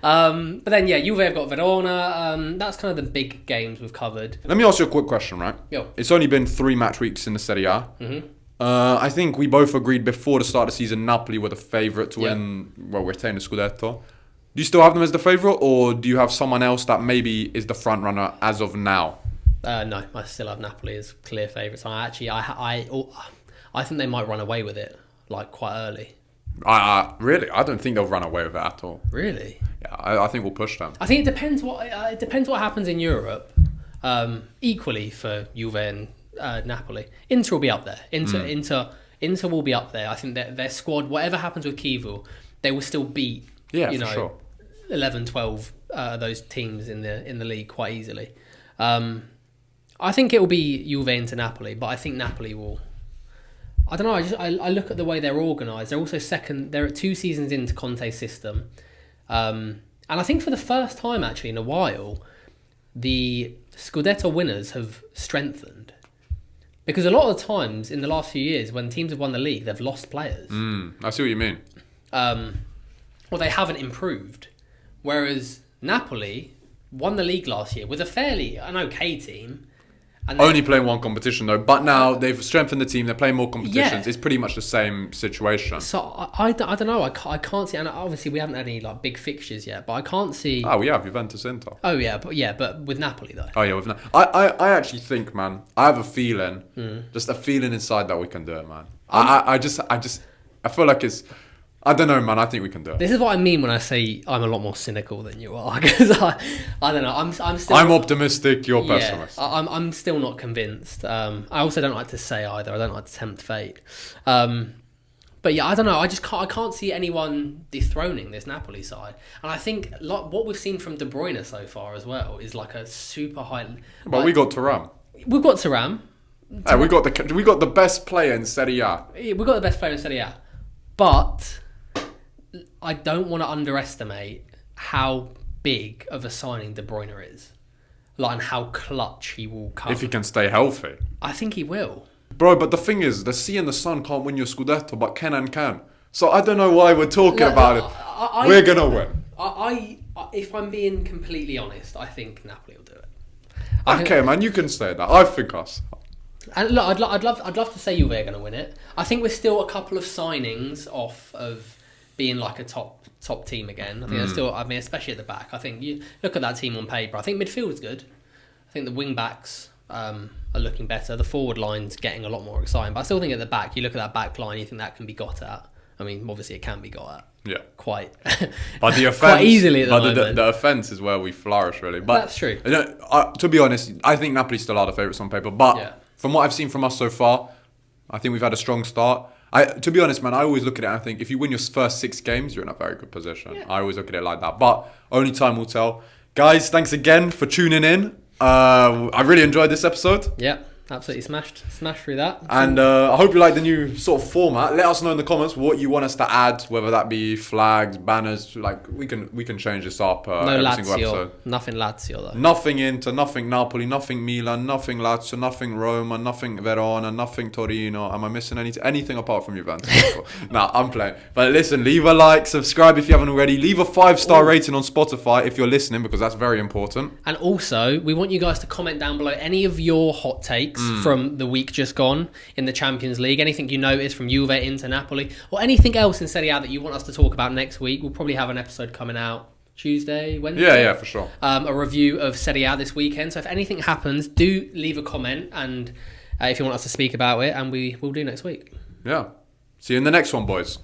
But then Juve have got Verona. That's kind of the big games we've covered. Let me ask you a quick question, right? Yo. It's only been 3 match weeks in the Serie A. Mm-hmm. I think we both agreed before the start of the season Napoli were the favourite to win, retain the Scudetto. Do you still have them as the favourite, or do you have someone else that maybe is the front runner as of now? No, I still have Napoli as clear favourites. I think they might run away with it quite early. Really? I don't think they'll run away with it at all. Really? Yeah, I think we'll push them. I think it depends what happens in Europe. Equally for Juve and Napoli, Inter will be up there. Inter will be up there. I think their squad, whatever happens with Kivu, they will still beat. Sure. 11, 12 those teams in the league quite easily. I think it will be Juve into Napoli, but I think Napoli will. I don't know. I look at the way they're organised. They're also second. They're 2 seasons into Conte's system, and I think for the first time actually in a while, the Scudetto winners have strengthened, because a lot of the times in the last few years when teams have won the league, they've lost players. I see what you mean. Or they haven't improved. Whereas Napoli won the league last year with an okay team, And then, only playing one competition though. But now they've strengthened the team. They're playing more competitions. Yeah. It's pretty much the same situation. So I don't know. I can't see. And obviously we haven't had any like big fixtures yet. But I can't see. Oh, we have Juventus, Inter. Oh yeah, but with Napoli though. Oh yeah, I actually think, man. I have a feeling, just a feeling inside that we can do it, man. I feel like it's. I don't know, man. I think we can do it. This is what I mean when I say I'm a lot more cynical than you are, because I don't know. I'm still. I'm optimistic. You're pessimist. I'm still not convinced. I also don't like to say either. I don't like to tempt fate. But yeah, I don't know. I can't see anyone dethroning this Napoli side, and I think what we've seen from De Bruyne so far as well is like a super high. But we got Thuram. We've got Thuram. Hey, we got the best player in Serie A. We've got the best player in Serie A, but I don't want to underestimate how big of a signing De Bruyne is, like, and how clutch he will come. If he can stay healthy. I think he will. Bro, but the thing is, the sea and the sun can't win your Scudetto, but Kenan can. So I don't know why we're talking about it. We're going to win. If I'm being completely honest, I think Napoli will do it. Okay, man, you can say that. I think us. And look, I'd love to say Juve are going to win it. I think we're still a couple of signings off of being like a top team again. I think they're still. I mean, especially at the back. I think you look at that team on paper. I think midfield is good. I think the wing backs are looking better. The forward line's getting a lot more exciting. But I still think at the back, you look at that back line, you think that can be got at. I mean, obviously it can be got at. Yeah. Quite. But the offense, quite easily at the moment. The offense is where we flourish, really. But that's true. You know, to be honest, I think Napoli still are the favourites on paper. But from what I've seen from us so far, I think we've had a strong start. To be honest, man, I always look at it and I think if you win your first 6 games, you're in a very good position. Yeah. I always look at it like that. But only time will tell. Guys, thanks again for tuning in. I really enjoyed this episode. Yeah, absolutely smashed through that. And I hope you like the new sort of format. Let us know in the comments what you want us to add, whether that be flags, banners. Like we can change this up no every Lazio, single episode. Nothing Lazio though. Nothing Inter, nothing Napoli, nothing Milan, nothing Lazio, nothing Roma, nothing Verona, nothing Torino. Am I missing anything apart from Juventus? Nah, I'm playing. But listen, leave a like, subscribe if you haven't already. Leave a 5-star rating on Spotify if you're listening, because that's very important. And also, we want you guys to comment down below any of your hot takes from the week just gone in the Champions League. Anything you noticed from Juve into Napoli, or anything else in Serie A that you want us to talk about next week. We'll probably have an episode coming out Tuesday, Wednesday. Yeah, for sure. A review of Serie A this weekend. So if anything happens, do leave a comment, and if you want us to speak about it, and we will do next week. Yeah. See you in the next one, boys.